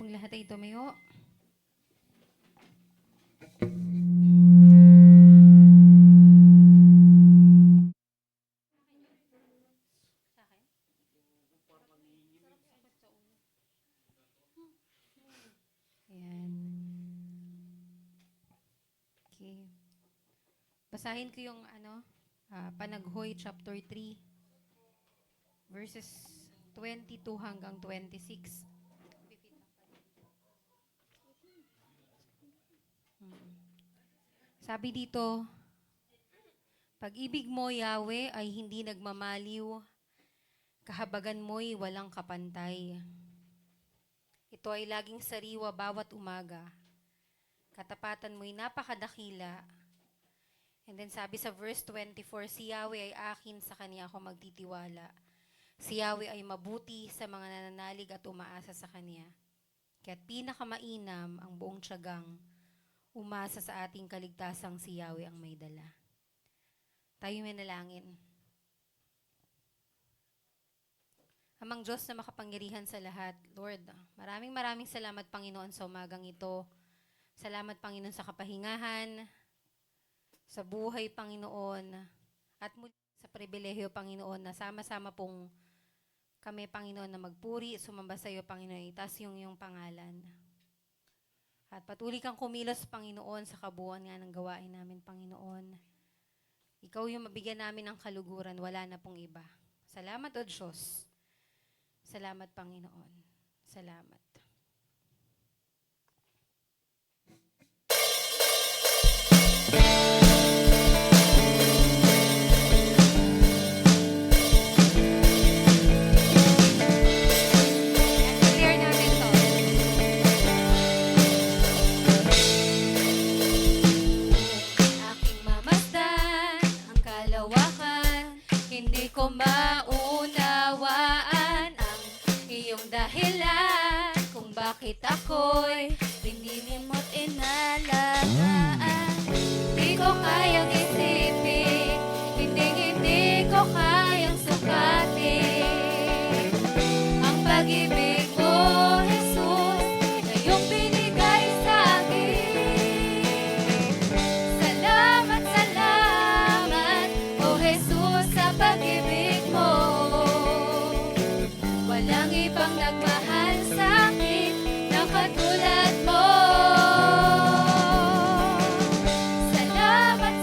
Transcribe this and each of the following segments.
pong lahat ay tumayo. Ayan. Okay. Basahin ko yung Panaghoy chapter 3, verses 22 hanggang 26. Hmm. Sabi dito, pag-ibig mo, Yahweh, ay hindi nagmamaliw, kahabagan mo'y walang kapantay. Ito ay laging sariwa bawat umaga. Katapatan mo'y napakadakila. And then sabi sa verse 24, si Yahweh ay akin, sa Kanya ako magtitiwala. Si Yahweh ay mabuti sa mga nananalig at umaasa sa Kanya. Kaya't pinakamainam ang buong tiyagang umasa sa ating kaligtasang si Yahweh ang may dala. Tayo manalangin. Amang Diyos na makapangyarihan sa lahat, Lord, maraming salamat, Panginoon, sa umagang ito. Salamat, Panginoon, sa kapahingahan, sa buhay, Panginoon, at muli sa pribilehyo, Panginoon, na sama-sama pong kami, Panginoon, na magpuri, sumamba sa iyo, Panginoon, itaas yung iyong pangalan. At patuloy kang kumilos, Panginoon, sa kabuuan nga ng gawain namin, Panginoon. Ikaw yung mabigyan namin ng kaluguran, wala na pong iba. Salamat, O Diyos. Salamat, Panginoon. Salamat. Clear natin to. Aking mamasdan ang kalawakan, hindi ko maunawaan ang iyong dahilan kung bakit ako'y pinilimot inalagaan. Di ko kayang isipin, hindi ko kayang sukatin ang pag-ibig mo, Jesus, na iyong binigay sa akin. Salamat, O Jesus, sa pag-ibig mo. Walang ibang nagmahal sa akin na katulad mo. Salamat,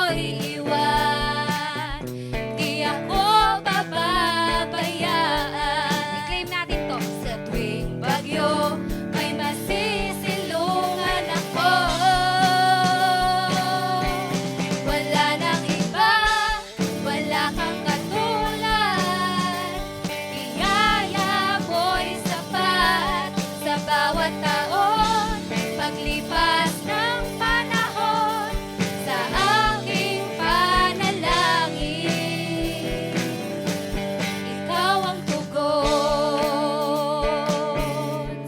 ako'y iwan, di ako pababayaan. I-claim natin to. Sa tuwing bagyo, may masisilungan ako. Wala nang iba, wala kang katulad. Biyaya mo'y sapat sa bawat taon. Paglipas ng panahon, sa aking panalangin, ikaw ang tugon.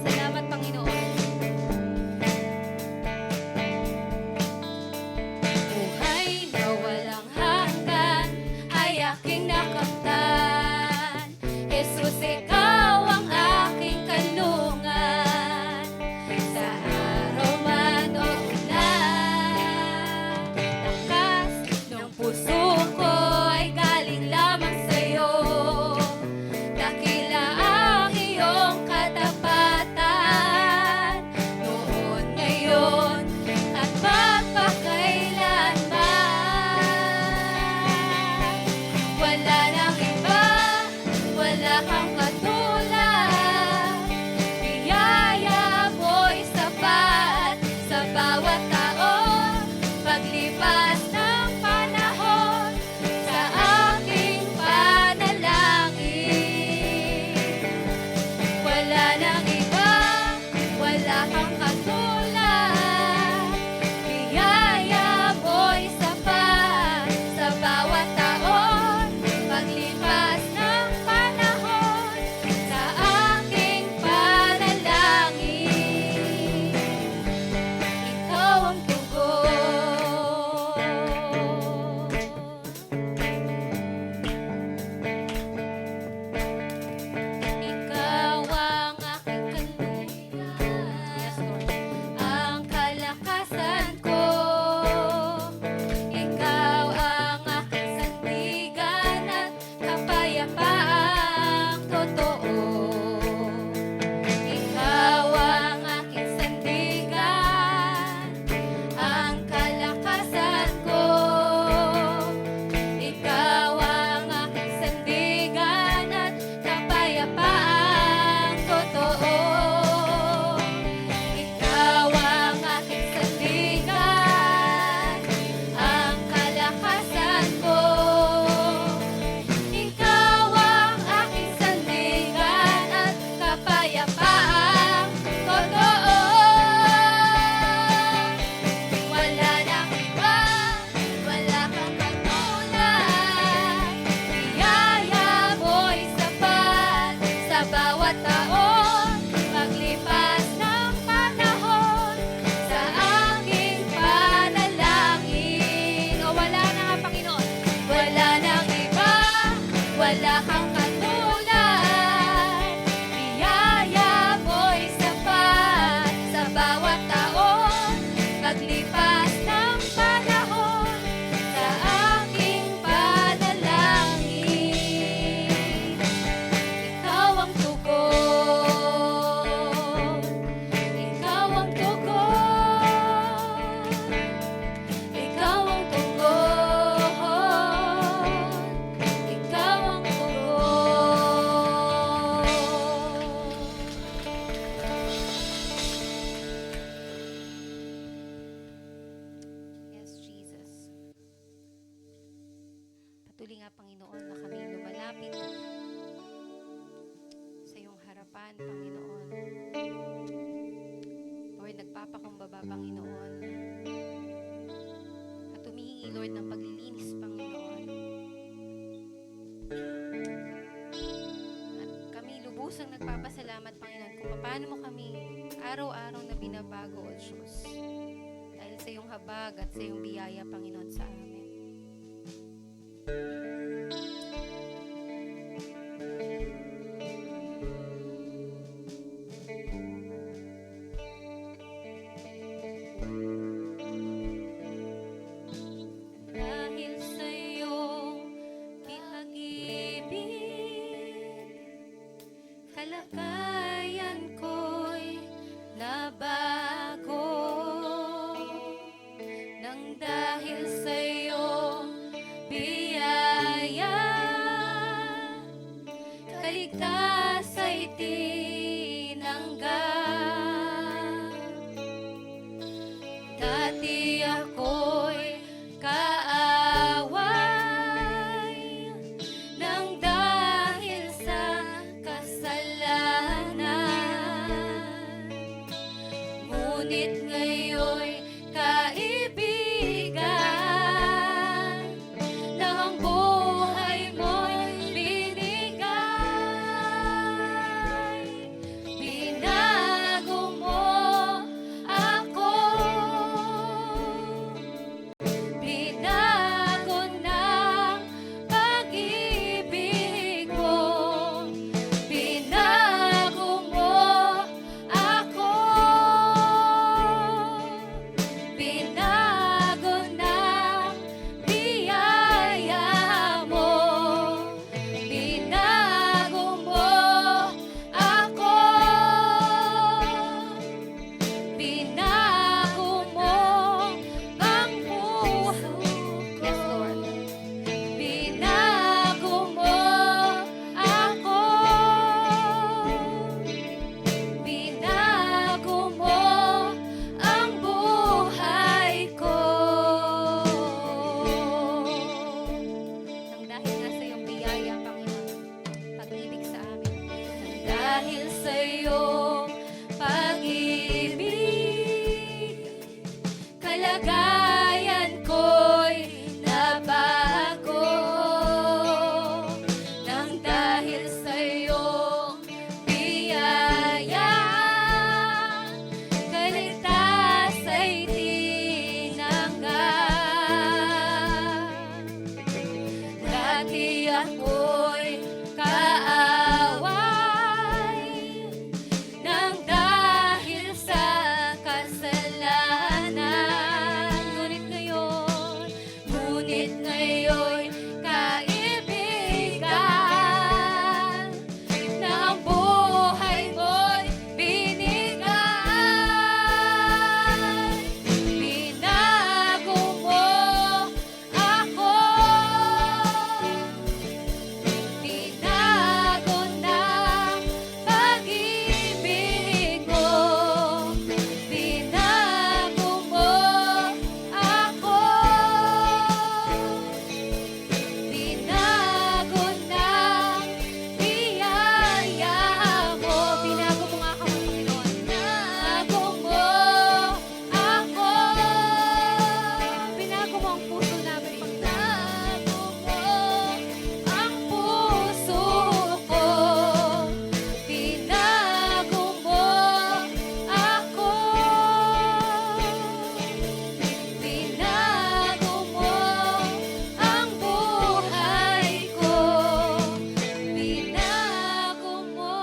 Salamat, Panginoon. Buhay na walang hanggan ay aking nakamtan. Jesus, ikaw ang aking kanlungan. Sa araw man o ulan, lakas ng puso ko ay galing lamang sa'yo. Dakila ang iyong katapatan, noon, ngayon, at magpakailanman. Wala nang iba, wala kang katulad. Biyaya mo'y sapat sa bawat taon. Paglipas ng panahon, sa aking panalangin, wala nang iba, wala kang katulad. Biyaya mo'y sapat sa bawat taon. Paglipas ng panahon, sa aking panalangin, ikaw ang tugon. Ikaw ang aking kanlungan, ang kalakasan ko. Ikaw ang aking sandigan at kapayapaang totoo. Ikaw ang aking sandigan, ang kalakasan ko. Ikaw ang aking sandigan at kapayapaang totoo. Ikaw ang aking sandigan, ang kalakasan ko. Ikaw ang aking sandigan at kapayapaang totoo. Wala nang iba, wala kang katulad. Biyaya mo'y sapat sa bawat taon. Paglipas ng panahon, sa aking panalangin. O wala na nga, Panginoon. Wala nang iba, wala kang katulad. Biyaya mo'y sapat sa bawat taon. Paglipas ng panahon, sa aking panalangin, ikaw ang tugon. Ikaw ang tugon. Ikaw ang tugon. Ikaw ang tugon. Yes, Jesus. Patuloy nga, Panginoon, na kami lumalapit sa iyong harapan, Panginoon. Lord, nagpapakumbaba, Panginoon. At humihingi, Lord, ng paglilinis, Panginoon. At kami lubusang nagpapasalamat, Panginoon, kung paano mo kami araw-araw na binabago, O Diyos. Dahil sa iyong habag at sa iyong biyaya, Panginoon, sa amin. Dahil sa iyong pag-ibig, kalagayan ko'y nabago. Nang dahil sa iyo ako'y kaaway nang dahil sa kasalanan. Ngunit ngayon, kaibigan, ng buhay mo'y binigay. Binago mo ako, binago ng pag-ibig mo. Binago mo ako, binago ng biyaya mo. Binago mo nga ako, Panginoon. Binago mo ako, binago mo ang puso namin, Binago mo ang puso ko. Binago mo ako, binago mo ang buhay ko. Binago mo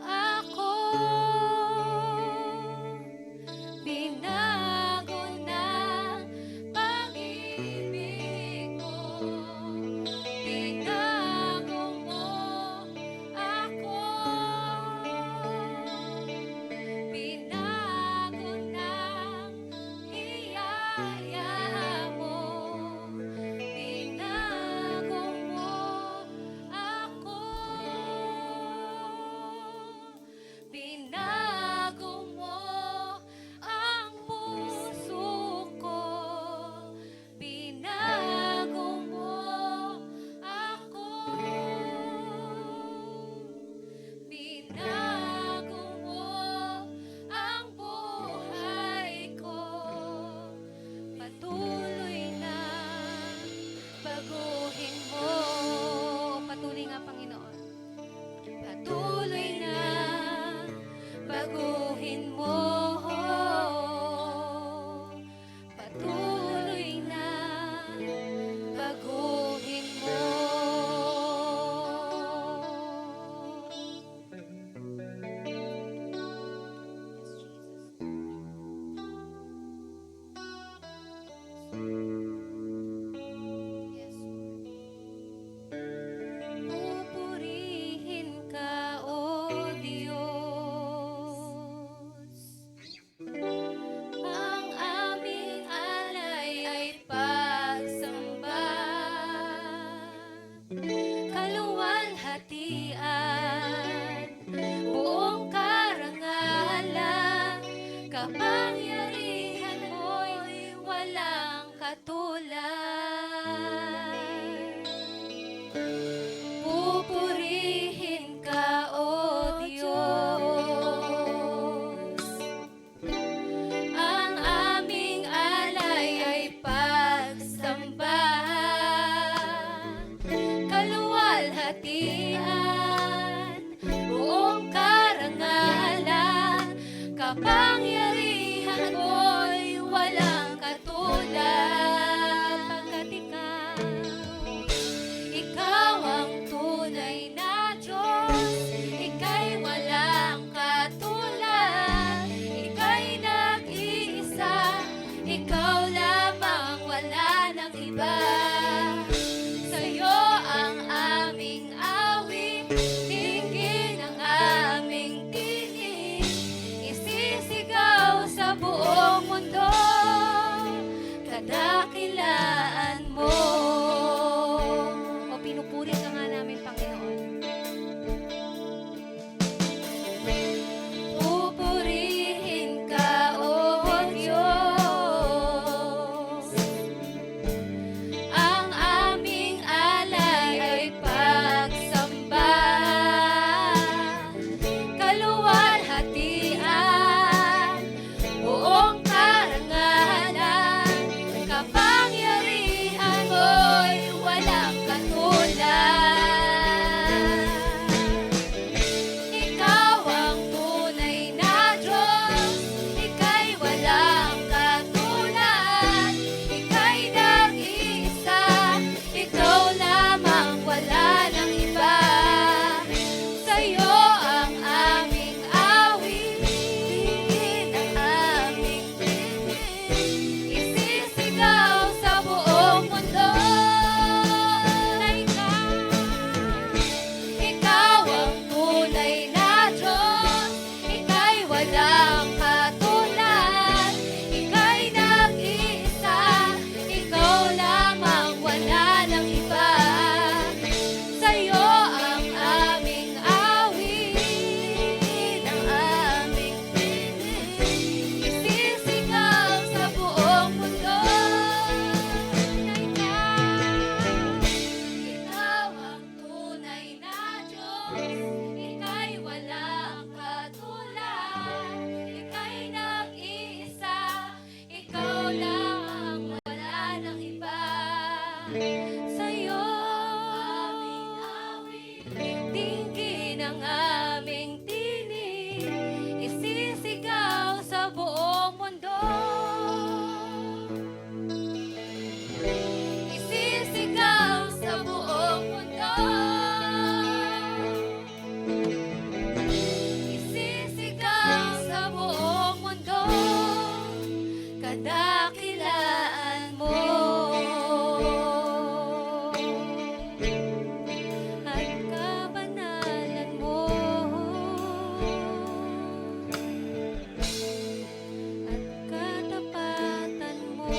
ako, binago ng pag-ibig mo. Binago mo ako, binago ng biyaya mo. Binago mo ako, binago mo ang puso ko. Binago mo ako, binago mo ang buhay ko. Patuloy na baguhin mo. Patuloy nga, Panginoon. Patuloy na baguhin mo. Patuloy na baguhin mo. Yes, pupurihin ka, O Diyos. Ang aming alay ay pagsamba, kaluwalhatian, buong karangalan, kapangyarihan mo'y walang katulad. Pupurihin ka, O Diyos. Ang aming alay ay pagsamba, kaluwalhatian, buong karangalan, kapangyarihan mo'y walang katulad. Pagkat ikaw ang tunay na Diyos, ika'y walang katulad, ika'y nag-iisa, ikaw lamang, wala nang iba. Sa'yo ang aming awit, tingin ang aming tinig, isisigaw sa buong mundo, kadakilaan mo. O pinupuri ka nga namin, Panginoon. Pupurihin ka, O Diyos. sa'yo. Dinggin ang aming tinig, isisigaw sa buong mundo. Isisigaw sa buong mundo. Isisigaw sa buong mundo, kadakilaan mo. At kabanalan mo. At katapatan mo.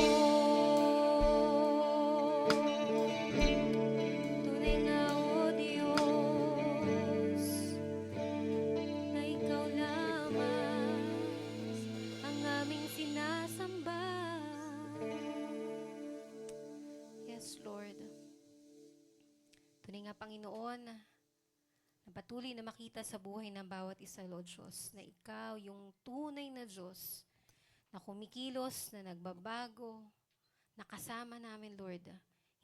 Tunay nga, O Diyos, na ikaw lamang ang aming sinasamba. Yes, Lord. Tunay nga, Panginoon, na patuloy na makita sa buhay ng bawat isa, Lord Diyos, na ikaw yung tunay na Diyos na kumikilos, na nagbabago, na kasama namin, Lord.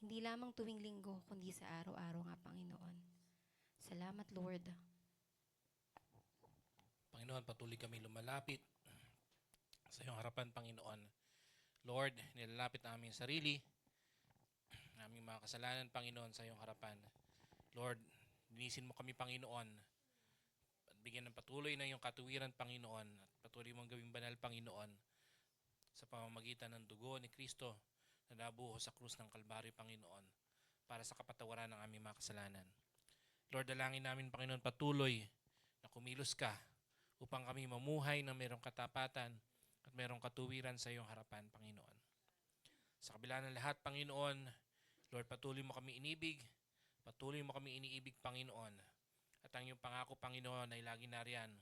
Hindi lamang tuwing linggo, kundi sa araw-araw nga, Panginoon. Salamat, Lord. Panginoon, patuloy kami lumalapit sa iyong harapan, Panginoon. Lord, nilalapit namin sarili, aming mga kasalanan, Panginoon, sa iyong harapan. Lord, linisin mo kami, Panginoon, at bigyan ng patuloy na iyong katuwiran, Panginoon, at patuloy mong gawing banal, Panginoon, sa pamamagitan ng dugo ni Kristo na nabuhos sa krus ng Kalbaryo, Panginoon, para sa kapatawaran ng aming mga kasalanan. Lord, dalangin namin, Panginoon, patuloy na kumilos ka upang kami mamuhay ng mayroong katapatan at mayroong katuwiran sa iyong harapan, Panginoon. Sa kabila ng lahat, Panginoon, Lord, patuloy mo kami inibig, patuloy mo kami iniibig, Panginoon. At ang iyong pangako, Panginoon, ay lagi nariyan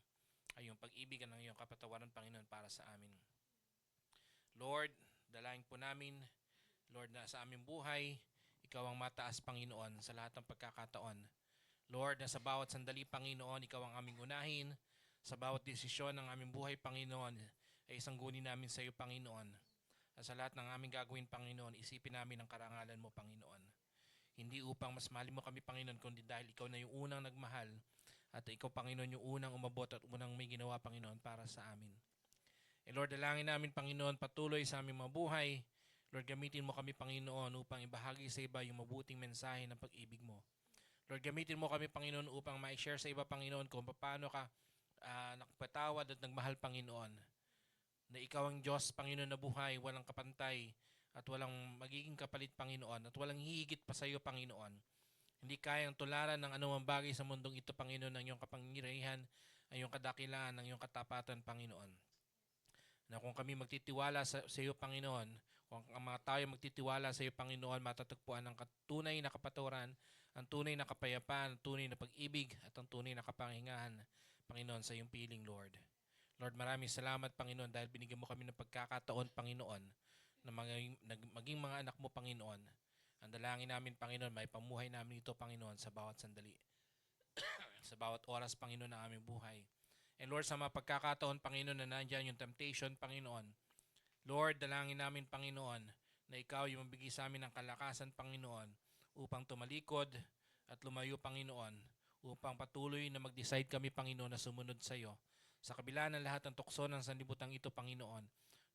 ay iyong pag-ibig at ang iyong kapatawaran, Panginoon, para sa amin. Lord, dalangin po namin, Lord, na sa aming buhay, ikaw ang mataas, Panginoon, sa lahat ng pagkakataon. Lord, na sa bawat sandali, Panginoon, ikaw ang aming unahin. Sa bawat desisyon ng aming buhay, Panginoon, ay isanggunin namin sa iyo, Panginoon. At sa lahat ng aming gagawin, Panginoon, isipin namin ang karangalan mo, Panginoon. Hindi upang mas mahal mo kami, Panginoon, kundi dahil ikaw na yung unang nagmahal at ikaw, Panginoon, yung unang umabot at unang may ginawa, Panginoon, para sa amin. Lord, dalangin namin, Panginoon, patuloy sa aming mga buhay. Lord, gamitin mo kami, Panginoon, upang ibahagi sa iba yung mabuting mensahe ng pag-ibig mo. Lord, gamitin mo kami, Panginoon, upang ma-share sa iba, Panginoon, kung paano ka nakapatawad at nagmahal, Panginoon. Na ikaw ang Diyos, Panginoon, na buhay, walang kapantay at walang magiging kapalit, Panginoon, at walang hihigit pa sa iyo, Panginoon. Hindi kayang tularan ng anumang bagay sa mundong ito, Panginoon, ang iyong kapangyarihan, ang iyong kadakilaan, ang iyong katapatan, Panginoon. Na kung kami magtitiwala sa iyo, Panginoon, kung ang mga tayo magtitiwala sa iyo, Panginoon, matatagpuan ang tunay na kapatawaran, ang tunay na kapayapaan, ang tunay na pag-ibig, at ang tunay na kapangyarihan, Panginoon, sa iyong piling, Lord. Lord, maraming salamat, Panginoon, dahil binigyan mo kami ng pagkakataon, Panginoon, na maging mga anak mo, Panginoon. Ang dalangin namin, Panginoon, may pamuhay namin ito, Panginoon, sa bawat sandali. Sa bawat oras, Panginoon, ng aming buhay. And Lord, sa mga pagkakataon, Panginoon, na nandyan yung temptation, Panginoon. Lord, dalangin namin, Panginoon, na ikaw yung mabigay sa amin ng kalakasan, Panginoon, upang tumalikod at lumayo, Panginoon, upang patuloy na mag-decide kami, Panginoon, na sumunod sa iyo. Sa kabila ng lahat ng tukso ng sanlibutan ito, Panginoon,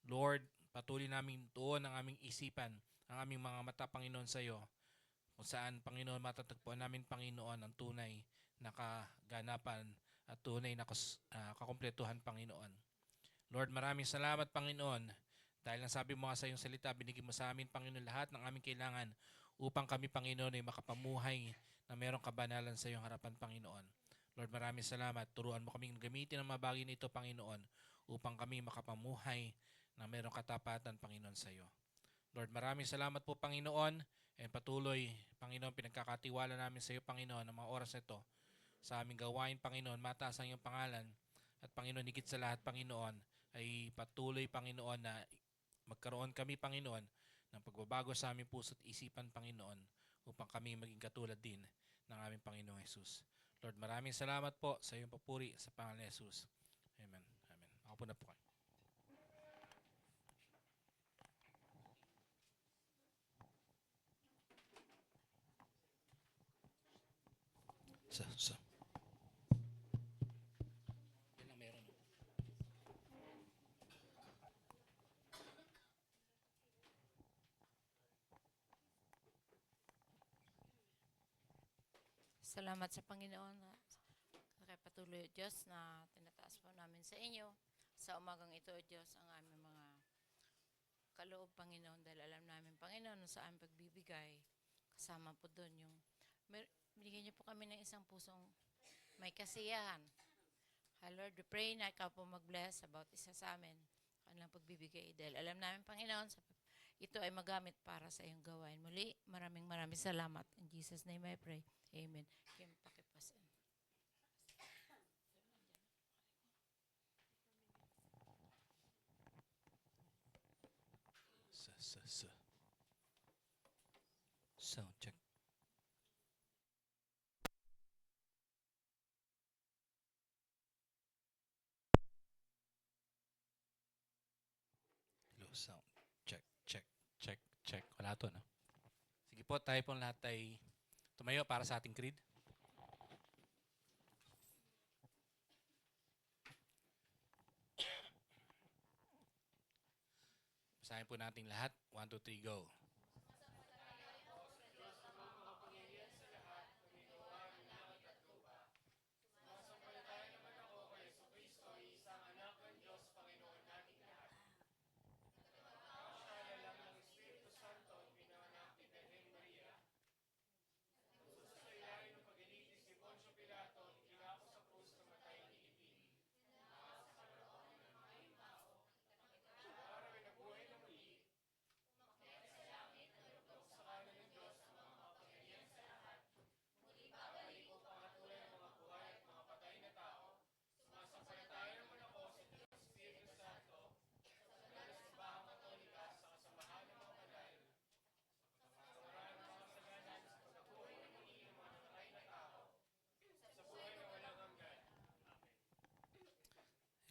Lord, patuloy namin tuon ang aming isipan, ang aming mga mata, Panginoon, sa iyo, kung saan, Panginoon, matatagpuan namin, Panginoon, ang tunay na kaganapan at tunay na kakumpletuhan, Panginoon. Lord, maraming salamat, Panginoon, dahil ang sabi mo nga sa iyong salita, binigyan mo sa amin, Panginoon, lahat ng aming kailangan upang kami, Panginoon, ay makapamuhay na mayroong kabanalan sa iyong harapan, Panginoon. Lord, maraming salamat. Turuan mo kaming gamitin ang mga bagay nito, Panginoon, upang kami makapamuhay na mayroong katapatan, Panginoon, sa iyo. Lord, maraming salamat po, Panginoon, and patuloy, Panginoon, pinagkakatiwala namin sa iyo, Panginoon, ang mga oras nito sa aming gawain, Panginoon, mataas ang iyong pangalan. At Panginoon, higit sa lahat, Panginoon, ay patuloy, Panginoon, na magkaroon kami, Panginoon, ng pagbabago sa aming puso't isipan, Panginoon, upang kami maging katulad din ng aming Panginoong Jesus. Lord, maraming salamat po sa iyong papuri sa pangalan ni Jesus. Amen. Amen. Ako po na po kayo. So. Yan lang meron. Salamat sa Panginoon na kay patuloy o Diyos na tinataas po namin sa inyo. Sa umagang ito, O Diyos, ang aming mga kaloob, Panginoon, dahil alam namin, Panginoon, sa aming pagbibigay, kasama po doon yung, binigyan niyo po kami ng isang pusong may kasiyahan. Lord, we pray na ikaw po mag-bless about isa sa amin, kanilang pagbibigay. Dahil alam namin, Panginoon, ito ay magamit para sa iyong gawain. Muli, maraming salamat. In Jesus' name I pray. Amen. Kim, pakipasin. So. Sound check. Hello, sound. Check. Wala to, no? Sige po, tayo pong lahat ay tumayo para sa ating creed. Basahin po natin lahat. 1, 2, 3, go.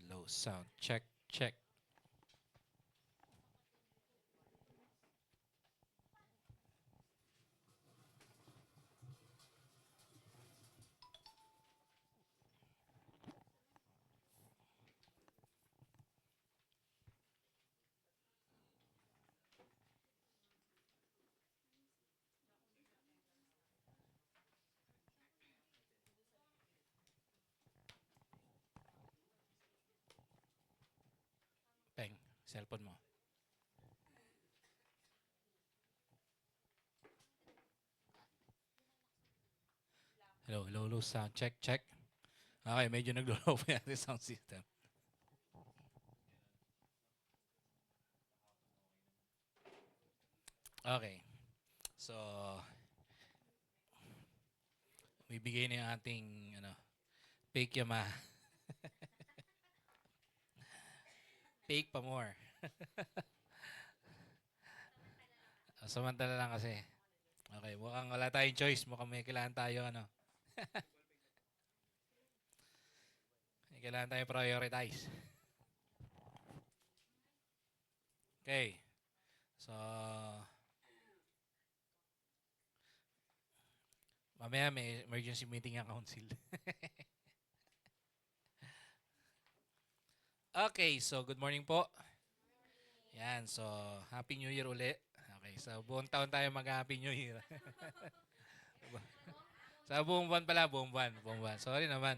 Hello, sound. Check. Peng, cellphone mo. Hello, sound. Check. Okay, medyo naglo-low pa yung sound system. Okay. So, bibigay na yung ating fake Yamaha. Fake pa more. Samantala lang kasi. Okay, mukhang wala tayong choice. Mukhang may kailangan tayo, may kailangan tayo prioritize. Okay. So, mamaya may emergency meeting ang council. Okay, so good morning po. Yan, so Happy New Year uli. Okay, so buong taon tayo mag-Happy New Year. Sa buong buwan pala, buong buwan. Sorry naman.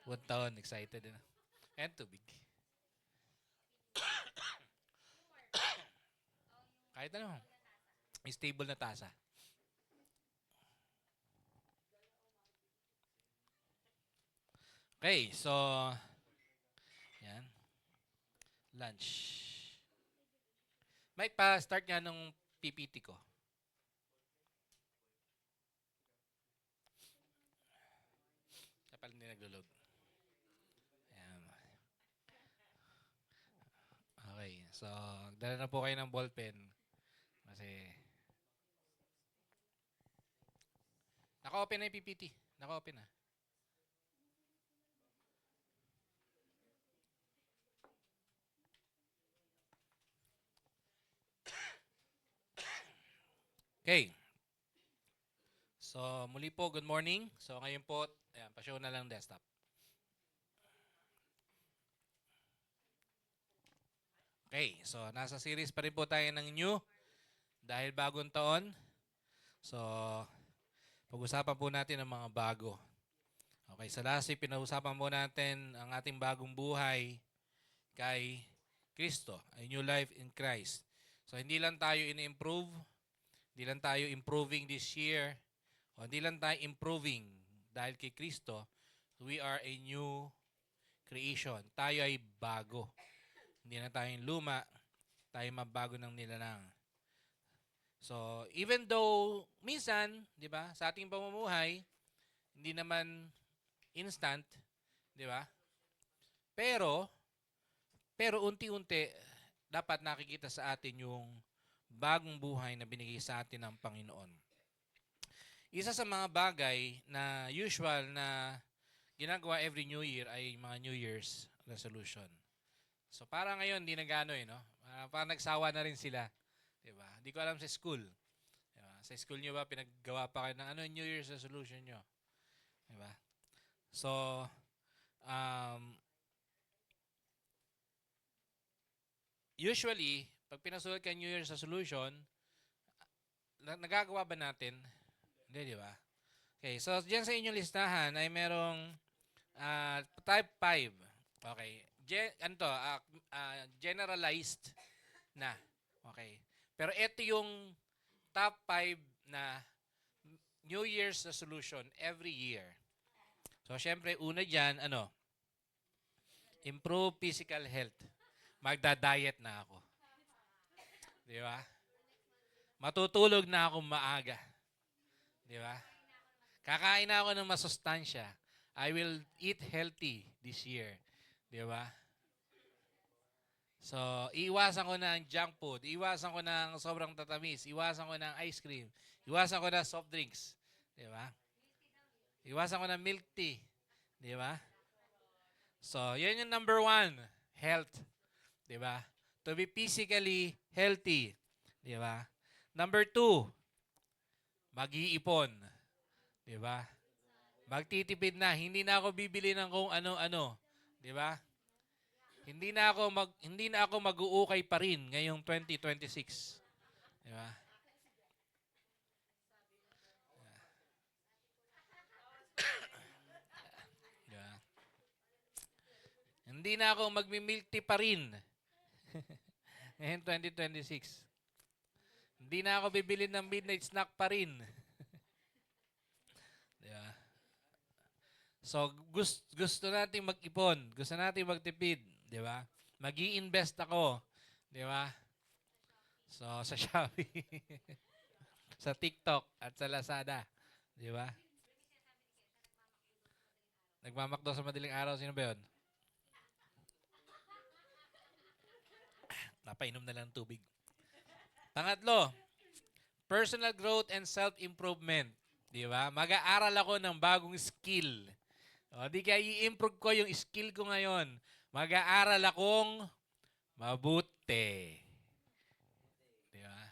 Buong taon, excited na. And tubig. Kahit ano, stable na tasa. Okay, so yan. Lunch. Mike, pa-start nga nung PPT ko. Kapal hindi naglo-load. Ayan. Okay, so dala na po kayo ng ballpen. Kasi naka-open na yung PPT. Naka-open na. Okay. So, muli po, good morning. So, ngayon po, ayan, pa-show na lang desktop. Okay, so nasa series pa rin po tayo ng new dahil bagong taon. So, pag-usapan po natin ang mga bago. Okay, sa last week, pinag-usapan po natin ang ating bagong buhay kay Kristo, a new life in Christ. So, hindi lang tayo in-improve, hindi lang tayo improving this year, o hindi lang tayo improving dahil kay Kristo, we are a new creation. Tayo ay bago. Hindi na tayong luma, tayo mabago ng nilalang. So, even though minsan, 'di ba, sa ating pamumuhay, hindi naman instant, 'di ba? Pero unti-unti dapat nakikita sa atin yung bagong buhay na binigay sa atin ng Panginoon. Isa sa mga bagay na usual na ginagawa every New Year ay mga New Year's resolution. So para ngayon hindi na gaano no. Parang nagsawa na rin sila, 'di ba? Hindi ko alam sa school. 'Di ba? Sa school niyo ba pinaggawa pa kayo ng ano New Year's resolution niyo? 'Di ba? So usually pag pinasulat ka New Year's resolution, nagagawa ba natin? Hindi, di ba? Okay, so diyan sa inyong listahan ay merong type 5. Okay. Generalized na. Okay. Pero ito yung top 5 na New Year's resolution every year. So, syempre, una dyan, improve physical health. Magda-diet na ako. Di ba? Matutulog na ako maaga. Di ba? Kakain na ako ng masustansya. I will eat healthy this year. Di ba? So, iwasan ko ng junk food. Iwasan ko ng sobrang tatamis. Iwasan ko ng ice cream. Iwasan ko ng soft drinks. Di ba? Iwasan ko ng milk tea. Di ba? So, yan yung number 1. Health. Di ba? To be physically healthy. Di ba? Number 2, mag-iipon. Di ba? Magtitipid na. Hindi na ako bibili ng kung ano-ano. Di ba? Hindi na ako mag-uukay pa rin ngayong 2026. Di ba? Di ba? Hindi na ako magmi-milk tea pa rin ngayong 2026. Hindi na ako bibili ng midnight snack pa rin. Di ba? So, gusto nating mag-ipon. Gusto nating magtipid. Di ba? Mag-i-invest ako. Di ba? So, sa Shopee. Sa TikTok at sa Lazada. Di ba? Nagmamakdo sa madaling araw. Sino ba yun? Napainom na lang ng tubig. Pangatlo, personal growth and self-improvement. Di ba? Mag-aaral ako ng bagong skill. O, di kaya i-improve ko yung skill ko ngayon. Mag-aaral akong mabuti. Di ba?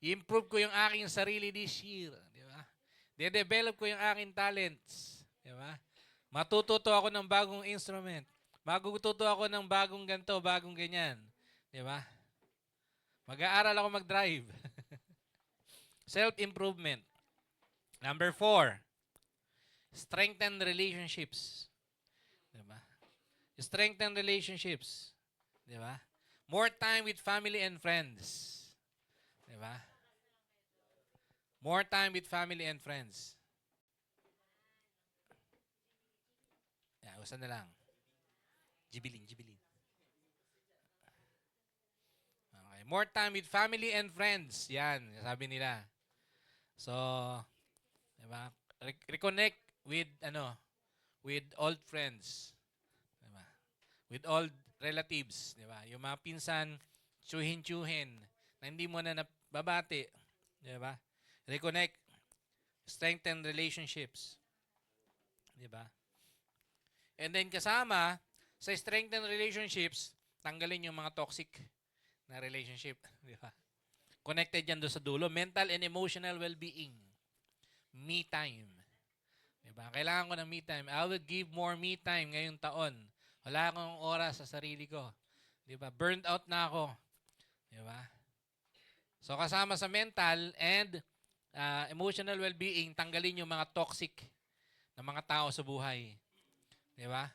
I-improve ko yung aking sarili this year. Di ba? De-develop ko yung aking talents. Di ba? Matututo ako ng bagong instrument. Magututo ako ng bagong ganto, bagong ganyan. Di ba? Mag-aaral ako mag-drive. Self-improvement. Number 4, strengthen relationships. Diba? Strengthen relationships. Diba? More time with family and friends. Diba? More time with family and friends. Yan, usan na lang. Jibilin. Okay. More time with family and friends. Yan, sabi nila. So, diba? Reconnect with old friends. Diba? With old relatives, diba? Yung mga pinsan, tsuhin na hindi mo na nababati, diba? Reconnect, strengthen relationships. Diba? And then kasama sa strengthen relationships, tanggalin yung mga toxic na relationship, diba? Connected yan doon sa dulo, mental and emotional well-being. Me time. Diba? Kailangan ko ng me time. I will give more me time ngayong taon. Wala akong oras sa sarili ko. Diba? Burned out na ako. Diba? So kasama sa mental and emotional well-being, tanggalin yung mga toxic na mga tao sa buhay. Diba?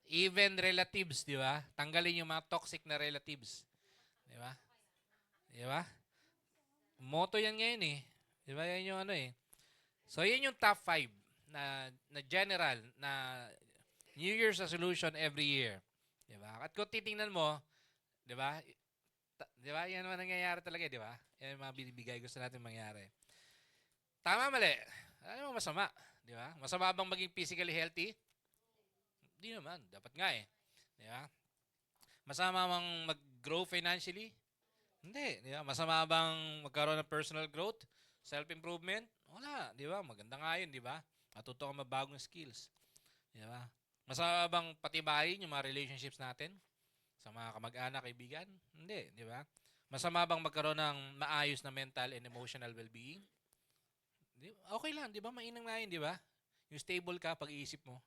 Even relatives, di ba? Tanggalin yung mga toxic na relatives. Di ba? Di ba? Motto yan ngayon eh. Di ba? Yan yung ano eh. So, yan yung top 5 na general na New Year's resolution every year. Di ba? At kung titingnan mo, di ba? Di ba? Yan naman nangyayari talaga, di ba? Yan yung mga binibigay gusto natin mangyari. Tama, mali. Ano mo masama? Di ba? Masama bang maging physically healthy? Hindi naman. Dapat nga eh. Di ba? Masama bang mag-grow financially? Hindi. Di ba? Masama bang magkaroon ng personal growth? Self-improvement? Wala. Di ba? Maganda nga yun, di ba? Matuto ka mabagong skills. Di ba? Masama bang patibayin yung mga relationships natin? Sa mga kamag-anak, kaibigan? Hindi. Di ba? Masama bang magkaroon ng maayos na mental and emotional well-being? Okay lang. Di ba? Mainang na yun, di ba? Yung stable ka pag-iisip mo.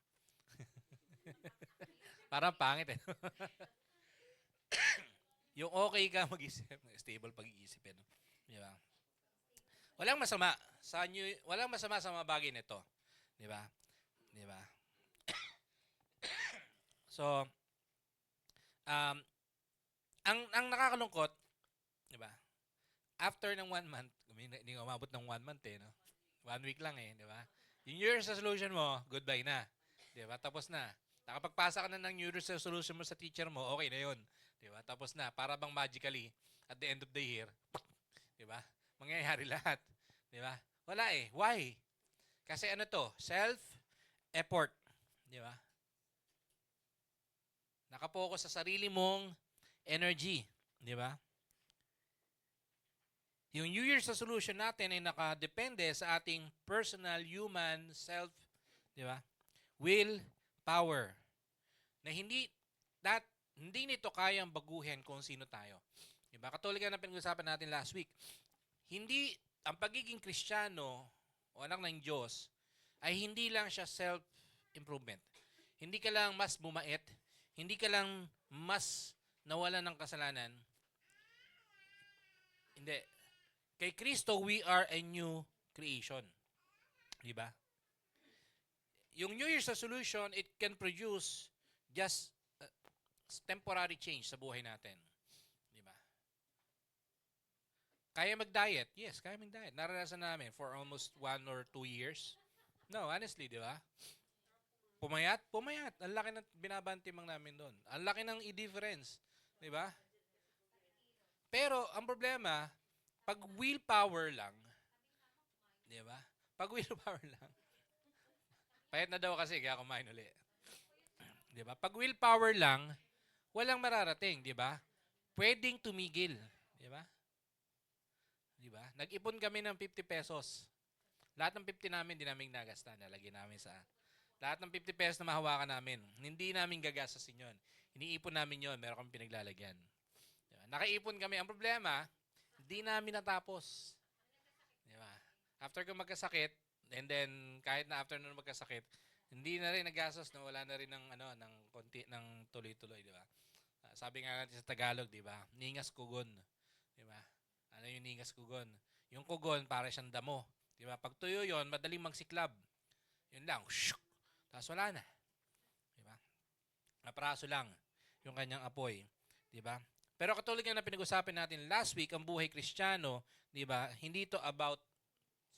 Parang pangit eh. Yung okay ka mag-isip, stable pag-iisip eh. No? Di ba? Walang masama sa mga bagay nito. Di ba? Di ba? So, ang nakakalungkot, di ba? After ng 1 month, hindi nga umabot ng 1 month eh, no? 1 week lang eh, di ba? Yung New Year's resolution mo, goodbye na. Di ba? Tapos na. Nakapagpasa ka na ng New Year's resolution mo sa teacher mo, okay na yun. Di ba? Tapos na. Para bang magically, at the end of the year, di ba? Mangyayari lahat. Di ba? Wala eh. Why? Kasi ano to? Self-effort. Di ba? Nakapokus sa sarili mong energy. Di ba? Yung New Year's resolution natin ay nakadepende sa ating personal, human, self, di ba? Will, power. Na hindi nito kayang baguhin kung sino tayo. Diba? Katulad na pinag-usapan natin last week. Hindi, ang pagiging Kristiyano o anak ng Diyos ay hindi lang siya self-improvement. Hindi ka lang mas bumait, hindi ka lang mas nawalan ng kasalanan. Hindi. Kay Kristo, we are a new creation. Diba? Yung New Year's resolution, it can produce just temporary change sa buhay natin. Di ba? Kaya mag-diet? Yes, kaya mag-diet. Naranasan namin for almost 1 or 2 years. No, honestly, di ba? Pumayat? Pumayat. Ang laki ng binabantimang namin doon. Ang laki ng i-difference. Di ba? Pero, ang problema, pag willpower lang, di ba? Pag willpower lang, payat na daw kasi, kaya kumain ulit. Di ba? Pag willpower lang, walang mararating, di ba? Pwedeng tumigil, di ba? Di ba? Nag-ipon kami ng 50 pesos. Lahat ng 50 namin, hindi namin nagasta. Nalagyan namin sa... Lahat ng 50 pesos na mahawakan namin, hindi namin gagasasin yun. Iniipon namin yun, meron kami pinaglalagyan. Diba? Nakaipon kami. Ang problema, hindi namin natapos. Diba? After ko magkasakit, and then kahit na after nun magkasakit, hindi na rin nagastos, no? Wala na rin ng konti, ng tuloy-tuloy, di ba? Sabi nga natin sa Tagalog, di ba? Ningas kugon. Di ba? Ano yung ningas kugon? Yung kugon, para siyang damo. Di ba? Pag tuyo yon, madaling magsiklab. Yun lang. Shuk! Tapos wala na. Di ba? Napraso lang yung kanyang apoy. Di ba? Pero katulad nga na pinag-usapan natin last week, ang buhay Kristiyano, di ba? Hindi ito about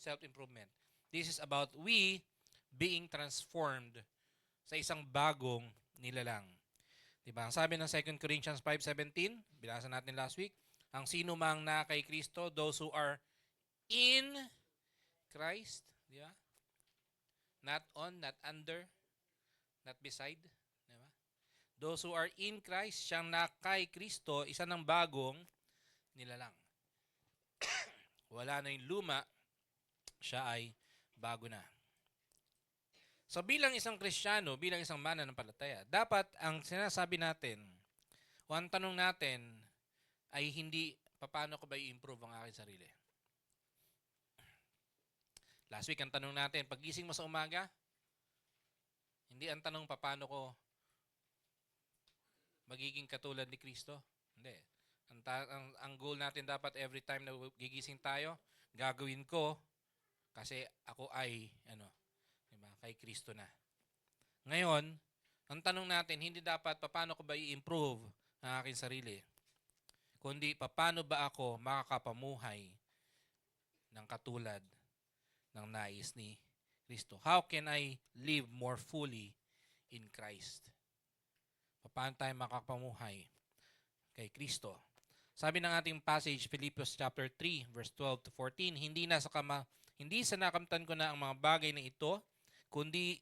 self-improvement. This is about we being transformed sa isang bagong nilalang. Diba? Ang sabi ng 2 Corinthians 5:17, binasa natin last week, ang sino mang na kay Kristo, those who are in Christ, di ba? Not on, not under, not beside, di ba? Those who are in Christ, siyang na kay Kristo, isa ng bagong nilalang. Wala na yung luma, siya ay bago na. So bilang isang Kristiyano, bilang isang mananampalataya, dapat ang sinasabi natin o ang tanong natin ay hindi paano ko ba i-improve ang aking sarili. Last week, ang tanong natin, paggising mo sa umaga, hindi ang tanong paano ko magiging katulad ni Kristo. Hindi. Ang goal natin dapat every time na gigising tayo, gagawin ko kasi ako ay diba, kay Kristo na. Ngayon, ang tanong natin, hindi dapat paano ko ba i-improve ang aking sarili, kundi paano ba ako makakapamuhay ng katulad ng nais ni Kristo. How can I live more fully in Christ? Paano tayo makakapamuhay kay Kristo? Sabi ng ating passage, Philippians chapter 3, verse 12 to 14, hindi sa nakamtan ko na ang mga bagay na ito, kundi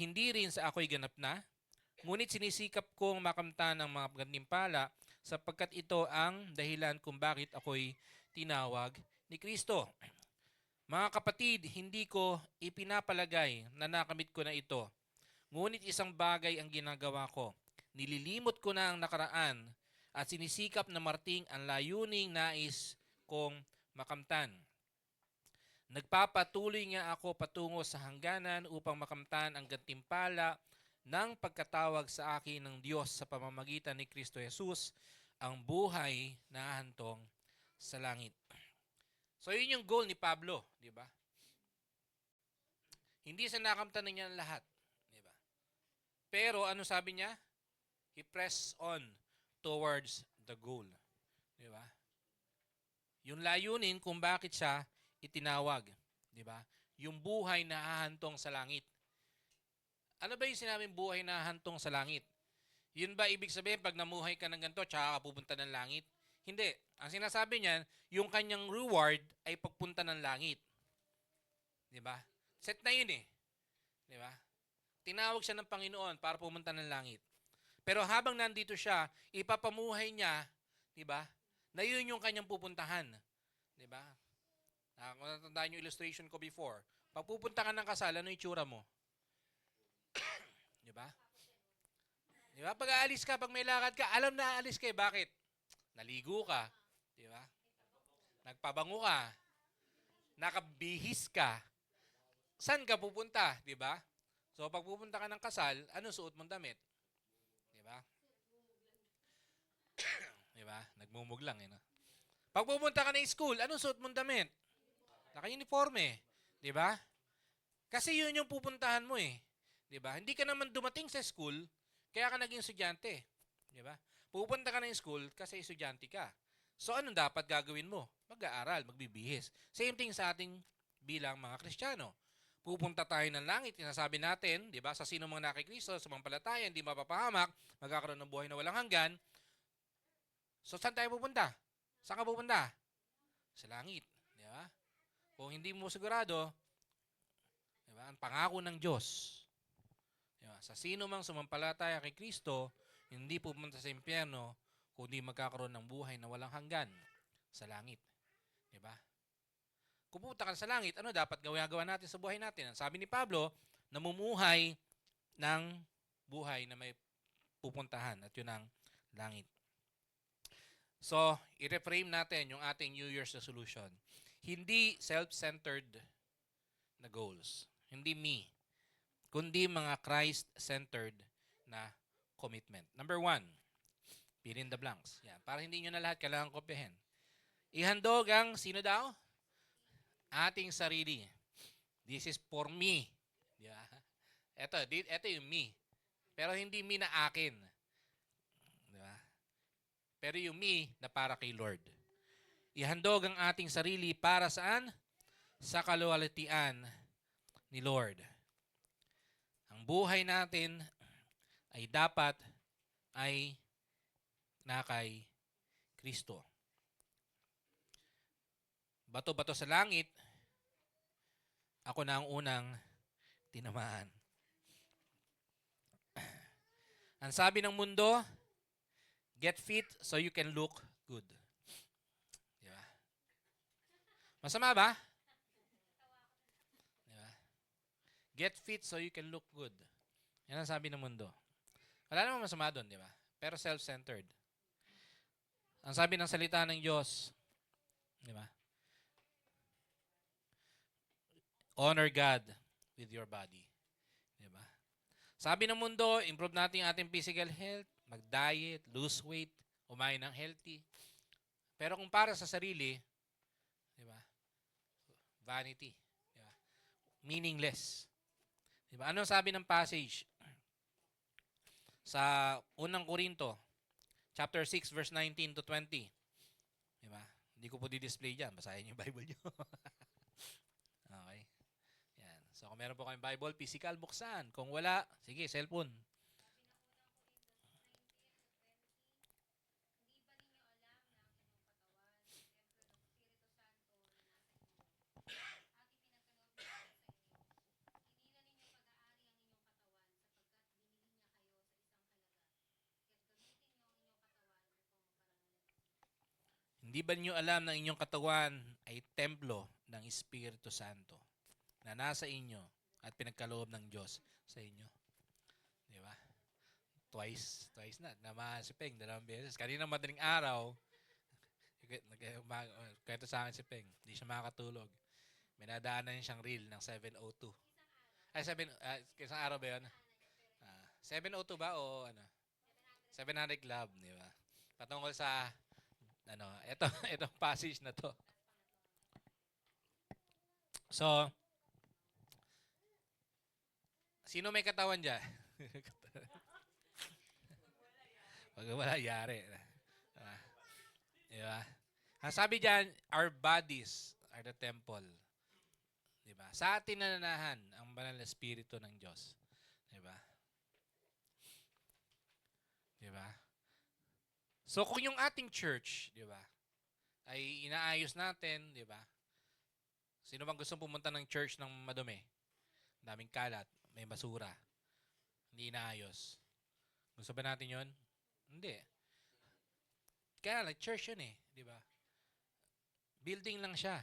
hindi rin sa ako'y ganap na, ngunit sinisikap kong makamtan ang mga gantimpala sapagkat ito ang dahilan kung bakit ako'y tinawag ni Kristo. Mga kapatid, hindi ko ipinapalagay na nakamit ko na ito. Ngunit isang bagay ang ginagawa ko. Nililimot ko na ang nakaraan at sinisikap na marting ang layuning nais kong makamtan. Nagpapatuloy nga ako patungo sa hangganan upang makamtan ang gantimpala ng pagkatawag sa akin ng Diyos sa pamamagitan ni Kristo Jesus, ang buhay na hantong sa langit. So yun yung goal ni Pablo, di ba? Hindi sa nakamtan na niya lahat, di ba? Pero ano sabi niya? He pressed on towards the goal, di ba? Yung layunin kung bakit siya itinawag, di ba? Yung buhay na hahantong sa langit. Ano ba yung sinabing buhay na hahantong sa langit? Yun ba ibig sabihin pag namuhay ka ng ganito, tsaka ka pupunta ng langit? Hindi. Ang sinasabi niyan, yung kanyang reward ay pagpunta ng langit. Di ba? Set na yun eh. Di ba? Tinawag siya ng Panginoon para pumunta ng langit. Pero habang nandito siya, ipapamuhay niya, di ba? Na yun yung kanyang pupuntahan. Di ba? Kung natandaan yung illustration ko before, pag pupunta ka ng kasal, ano yung itsura mo? Di ba? Di ba? Pag aalis ka, pag may lakad ka, alam na aalis ka eh. Bakit? Naligo ka. Di ba? Nagpabango ka. Nakabihis ka. Saan ka pupunta? Di ba? So, pag pupunta ka ng kasal, ano suot mong damit? Di ba? Di ba? Nagmumug lang eh. No? Pag pupunta ka ng school, ano suot mong damit? Naka-uniforme. Di ba? Kasi yun yung pupuntahan mo eh. Di ba? Hindi ka naman dumating sa school, kaya ka naging estudyante. Di ba? Pupunta ka ng school kasi estudyante ka. So, anong dapat gagawin mo? Mag-aaral, magbibihis. Same thing sa ating bilang mga Kristiyano. Pupunta tayo ng langit, sinasabi natin, di ba, sa sino mga nakikristo, sa sumampalataya, hindi mapapahamak, magkakaroon ng buhay na walang hanggan. So, saan tayo pupunta? Saan ka pupunta? Sa langit. Di ba? Kung hindi mo sigurado, di ba, ang pangako ng Diyos, di ba, sa sino mang sumampalataya kay Kristo, hindi pupunta sa impyerno, kundi magkakaroon ng buhay na walang hanggan sa langit. Di ba? Kung pupunta ka sa langit, ano dapat gawin natin sa buhay natin? Ang sabi ni Pablo, namumuhay ng buhay na may pupuntahan at yun ang langit. So, i-reframe natin yung ating New Year's resolution. Hindi self-centered na goals. Hindi me. Kundi mga Christ-centered na commitment. Number 1, fill in the blanks. Yan. Para hindi nyo na lahat kailangan kopyahin. Ihandog ang sino daw? Ating sarili. This is for me. Di ba? Ito yung me. Pero hindi me na akin. Di ba? Pero yung me na para kay Lord. Ihandog ang ating sarili para saan? Sa kaluwalhatian ni Lord. Ang buhay natin ay dapat ay na kay Kristo. Bato-bato sa langit, ako na ang unang tinamaan. Ang sabi ng mundo, get fit so you can look good. Diba? Masama ba? Diba? Get fit so you can look good. Yan ang sabi ng mundo. Wala namang masama doon, di ba? Pero self-centered. Ang sabi ng salita ng Diyos, di ba? honor God with your body. Diba? Sabi ng mundo, improve natin yung ating physical health, mag-diet, lose weight, kumain ng healthy. Pero kung para sa sarili, diba? Vanity. Diba? Meaningless. Diba? Ano sabi ng passage? Sa unang Korinto, chapter 6, verse 19 to 20. Diba? Hindi ko po di-display dyan. Basahin yung Bible nyo. Okay. Yan. So, kung meron po kayong Bible, physical, buksan. Kung wala, sige, cellphone. Hindi ba niyo alam na inyong katawan ay templo ng Espiritu Santo na nasa inyo at pinagkaloob ng Diyos sa inyo? Di ba? Twice na. Naman si Peng, 2 beses. Kanina madaling araw, kwento sa akin si Peng, hindi siya makakatulog. May nadaanan siyang reel ng 7:02. Ay, isang araw ba yun? 7:02 ba o ano? 700 Club, di ba? Patungkol sa itong passage na to. So, sino may katawan dyan? Pag wala, yari. Diba? Ang sabi dyan, our bodies are the temple. Diba? Sa atin nananahan ang banal na espiritu ng Diyos. Diba? Diba? So, kung yung ating church, diba, ay inaayos natin, diba? Sino bang gustong pumunta ng church ng madumi? Daming kalat, may basura. Hindi inaayos. Gusto ba natin yun? Hindi. Kaya like church yun di ba? Building lang siya.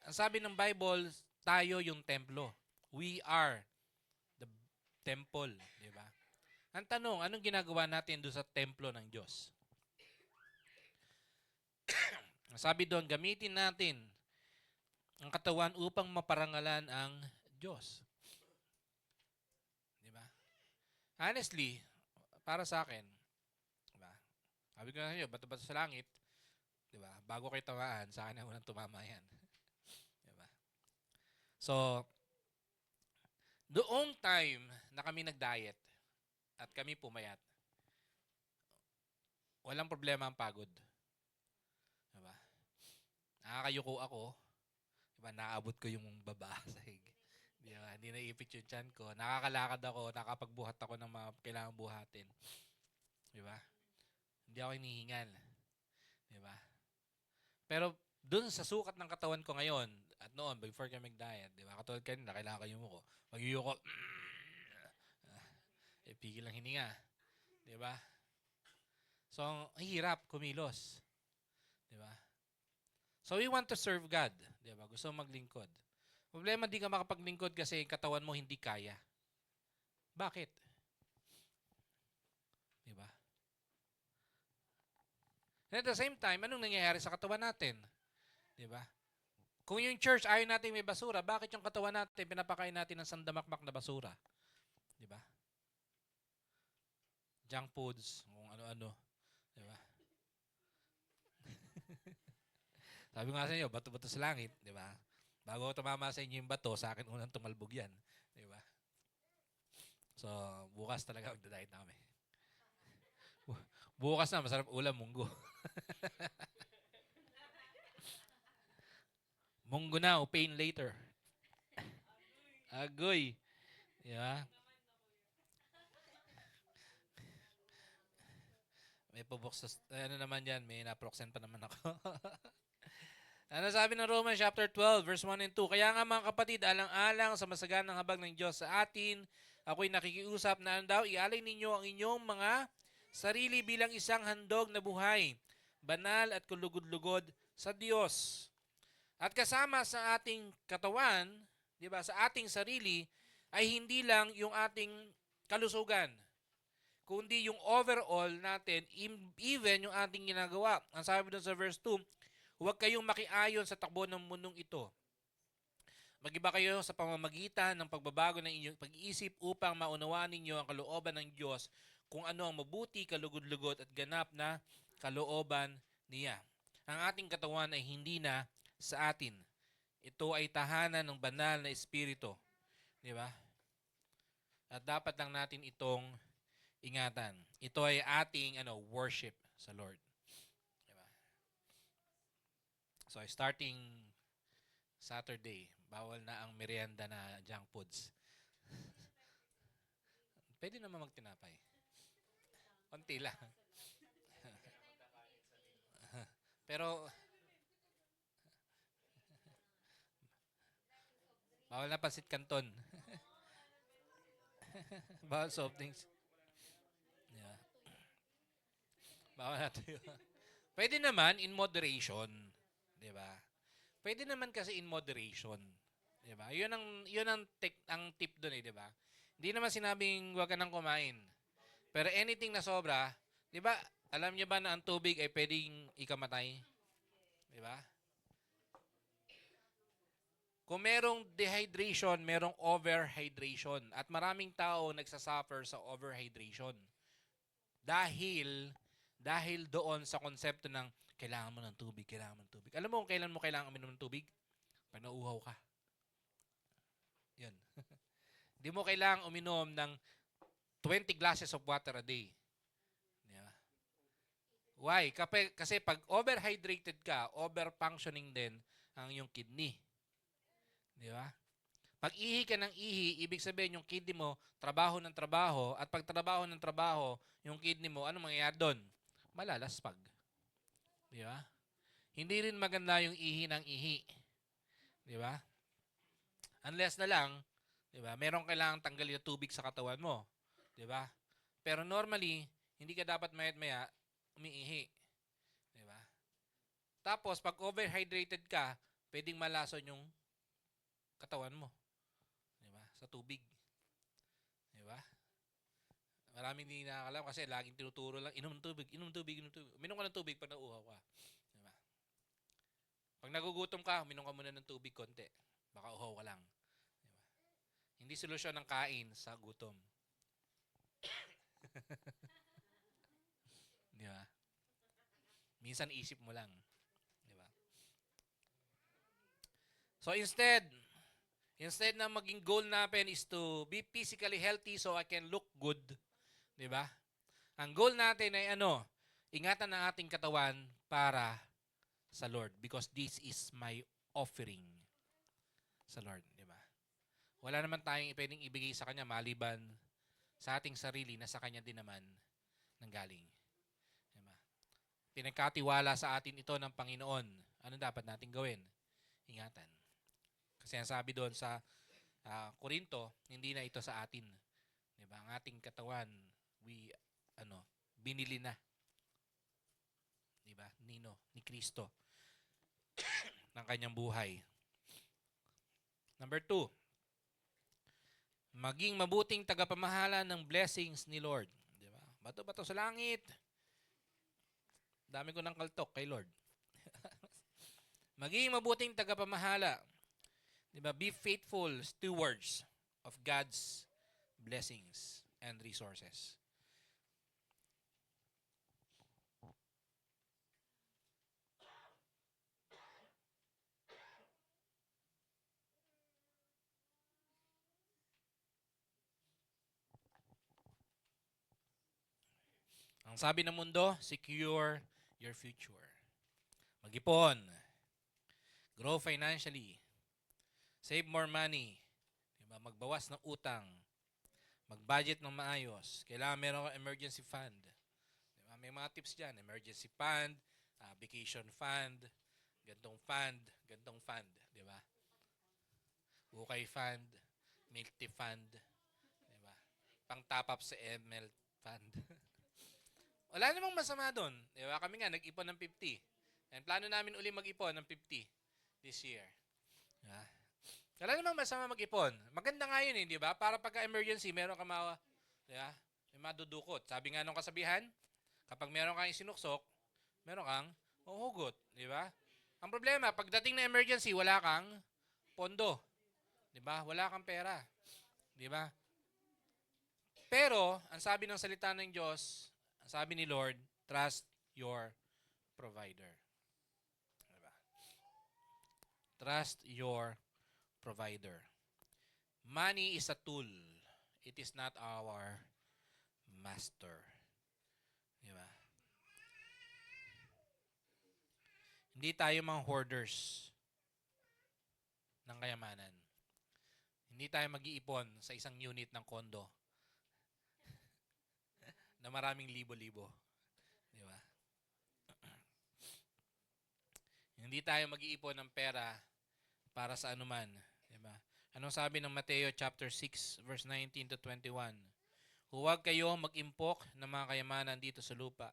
Ang sabi ng Bible, tayo yung templo. We are the temple, di ba? Ang tanong, anong ginagawa natin doon sa templo ng Diyos? Sabi doon, gamitin natin ang katawan upang maparangalan ang Diyos. Di ba? Honestly, para sa akin, diba? Sabi ko na sa inyo, bato-bato sa langit, diba? Bago kayo tamaan, sa akin na unang tumama yan. Diba? So, doong time na kami nag-diet at kami pumayat, walang problema ang pagod. Diba? Nakakayuko ako, diba? Naabot ko yung baba sa hig. Diba? Hindi naipit yung tiyan ko. Nakakalakad ako, nakapagbuhat ako ng mga kailangang buhatin. Diba? Hindi ako hinihingal. Diba? Pero dun sa sukat ng katawan ko ngayon, at noon, before kami mag-diet, diba? Katulad kanina, kailangan kayo mo ko. Mag-iyo ko, pigil lang hininga. Diba? So, ang hirap kumilos. Diba? So, we want to serve God. Diba? Gusto maglingkod. Problema, di ka makapaglingkod kasi yung katawan mo hindi kaya. Bakit? Diba? And at the same time, anong nangyayari sa katawan natin? Diba? Kung yung church ayaw natin may basura, bakit yung katawan natin pinapakain natin ng sandamakmak na basura? Diba? Junk foods, kung ano-ano. Diba? Sabi nga sa inyo, bato-bato sa langit. Diba? Bago tumama sa inyo yung bato, sa akin unang tumalbog yan. Diba? So, bukas talaga magda-diet na kami. Bukas na, masarap ulam, munggo. Munggo na, o pain later. Agoy. Diba? May pabuksos, ano naman yan, may naproxen pa naman ako. Ano sabi ng Romans chapter 12, verse 1 and 2? Kaya nga mga kapatid, alang-alang sa masaganang habag ng Diyos sa atin, ako'y nakikiusap na daw, ialay ninyo ang inyong mga sarili bilang isang handog na buhay, banal at kulugod-lugod sa Diyos. At kasama sa ating katawan, di ba, sa ating sarili, ay hindi lang yung ating kalusugan, kundi yung overall natin, even yung ating ginagawa. Ang sabi doon sa verse 2, huwag kayong makiayon sa takbo ng mundong ito. Mag-iba kayo sa pamamagitan ng pagbabago ng inyong pag-iisip upang maunawaan ninyo ang kalooban ng Diyos kung ano ang mabuti, kalugod-lugod at ganap na kalooban niya. Ang ating katawan ay hindi na sa atin. Ito ay tahanan ng banal na espiritu. Di ba? At dapat lang natin itong ingatan. Ito ay ating worship sa Lord. Di ba? So starting Saturday, bawal na ang merienda na junk foods. Pwede naman magtinapay. Konti lang. Pero bawal na pansit canton. Bawal soft drinks. Yeah. Bawal na tuyo. Pwede naman in moderation, 'di ba? Pwede naman kasi in moderation, 'di ba? 'Yun ang tip doon 'di ba? Hindi naman sinabing huwag ka nang kumain. Pero anything na sobra, 'di ba? Alam niyo ba na ang tubig ay pwedeng ikamatay? 'Di ba? Kung merong dehydration, merong overhydration. At maraming tao nagsasuffer sa overhydration. Dahil doon sa konsepto ng kailangan mo ng tubig, kailangan mo ng tubig. Alam mo kung kailan mo kailangan uminom ng tubig? Pag nauuhaw ka. Yan. Di mo kailangan uminom ng 20 glasses of water a day. Yeah. Why? Kasi pag overhydrated ka, overfunctioning din ang iyong kidney. Di ba? Pag ihi ka ng ihi, ibig sabihin yung kidney mo, trabaho ng trabaho, at pag trabaho ng trabaho, yung kidney mo, ano mangyayari doon? Malalaspag. Di ba? Hindi rin maganda yung ihi ng ihi. Di ba? Unless na lang, di ba, merong kailangang tanggalin na tubig sa katawan mo. Di ba? Pero normally, hindi ka dapat mayat-maya umiihi. Di ba? Tapos, pag overhydrated ka, pwedeng malason yung katawan mo. Di ba? Sa tubig. Di ba? Maraming hindi nakakalam kasi laging tinuturo lang, inom ng tubig, inom ng tubig, inom ng tubig. Uminom ka ng tubig pag nauuhaw ka. Di ba? Pag nagugutom ka, uminom ka muna ng tubig konti. Baka uhaw ka lang. Di ba? Hindi solusyon ng kain sa gutom. Di ba? Minsan isip mo lang. Di ba? So instead na maging goal natin is to be physically healthy so I can look good, 'di ba? Ang goal natin ay ingatan ang ating katawan para sa Lord because this is my offering sa Lord, 'di ba? Wala naman tayong pwedeng ibigay sa kanya maliban sa ating sarili na sa kanya din naman nanggaling. 'Di ba? Pinagkatiwala sa atin ito ng Panginoon. Ano dapat nating gawin? Ingatan. Kasi ang sabi doon sa Korinto, hindi na ito sa atin. 'Di ba? Ang ating katawan, binili na. 'Di ba? Ni Kristo ng kanyang buhay. Number 2, maging mabuting tagapamahala ng blessings ni Lord. 'Di ba? Bato-bato sa langit. Dami ko ng kaltok kay Lord. Maging mabuting tagapamahala. Diba? Be faithful stewards of God's blessings and resources. Ang sabi ng mundo, secure your future. Mag-ipon. Grow financially. Save more money. Diba? Magbawas ng utang. Mag-budget ng maayos. Kailangan meron kang emergency fund. Diba? May mga tips dyan. Emergency fund, vacation fund, gantong fund. Diba? Ukay fund, milk tea fund. Diba? Pang top up sa ML fund. Wala namang masama doon. Diba? Kami nga, nag-ipon ng 50. And plano namin uli mag-ipon ng 50 this year. Diba? Wala namang masama mag-ipon. Maganda nga yun, di ba? Para pagka-emergency, meron ka di ba? May madudukot. Sabi nga nung kasabihan, kapag meron kang isinuksok, meron kang mahuhugot, di ba? Ang problema, pagdating na emergency, wala kang pondo. 'Di ba? Wala kang pera. 'Di ba? Pero, ang sabi ng salita ng Diyos, ang sabi ni Lord, trust your provider. 'Di ba? Trust your provider. Money is a tool. It is not our master. 'Di ba? Hindi tayo mga hoarders ng kayamanan. Hindi tayo mag-iipon sa isang unit ng kondo na maraming libo-libo. Di ba? Hindi tayo mag-iipon ng pera para sa anuman. Di ba? Anong sabi ng Mateo chapter 6 verse 19 to 21? Huwag kayo mag-impok ng mga kayamanan dito sa lupa.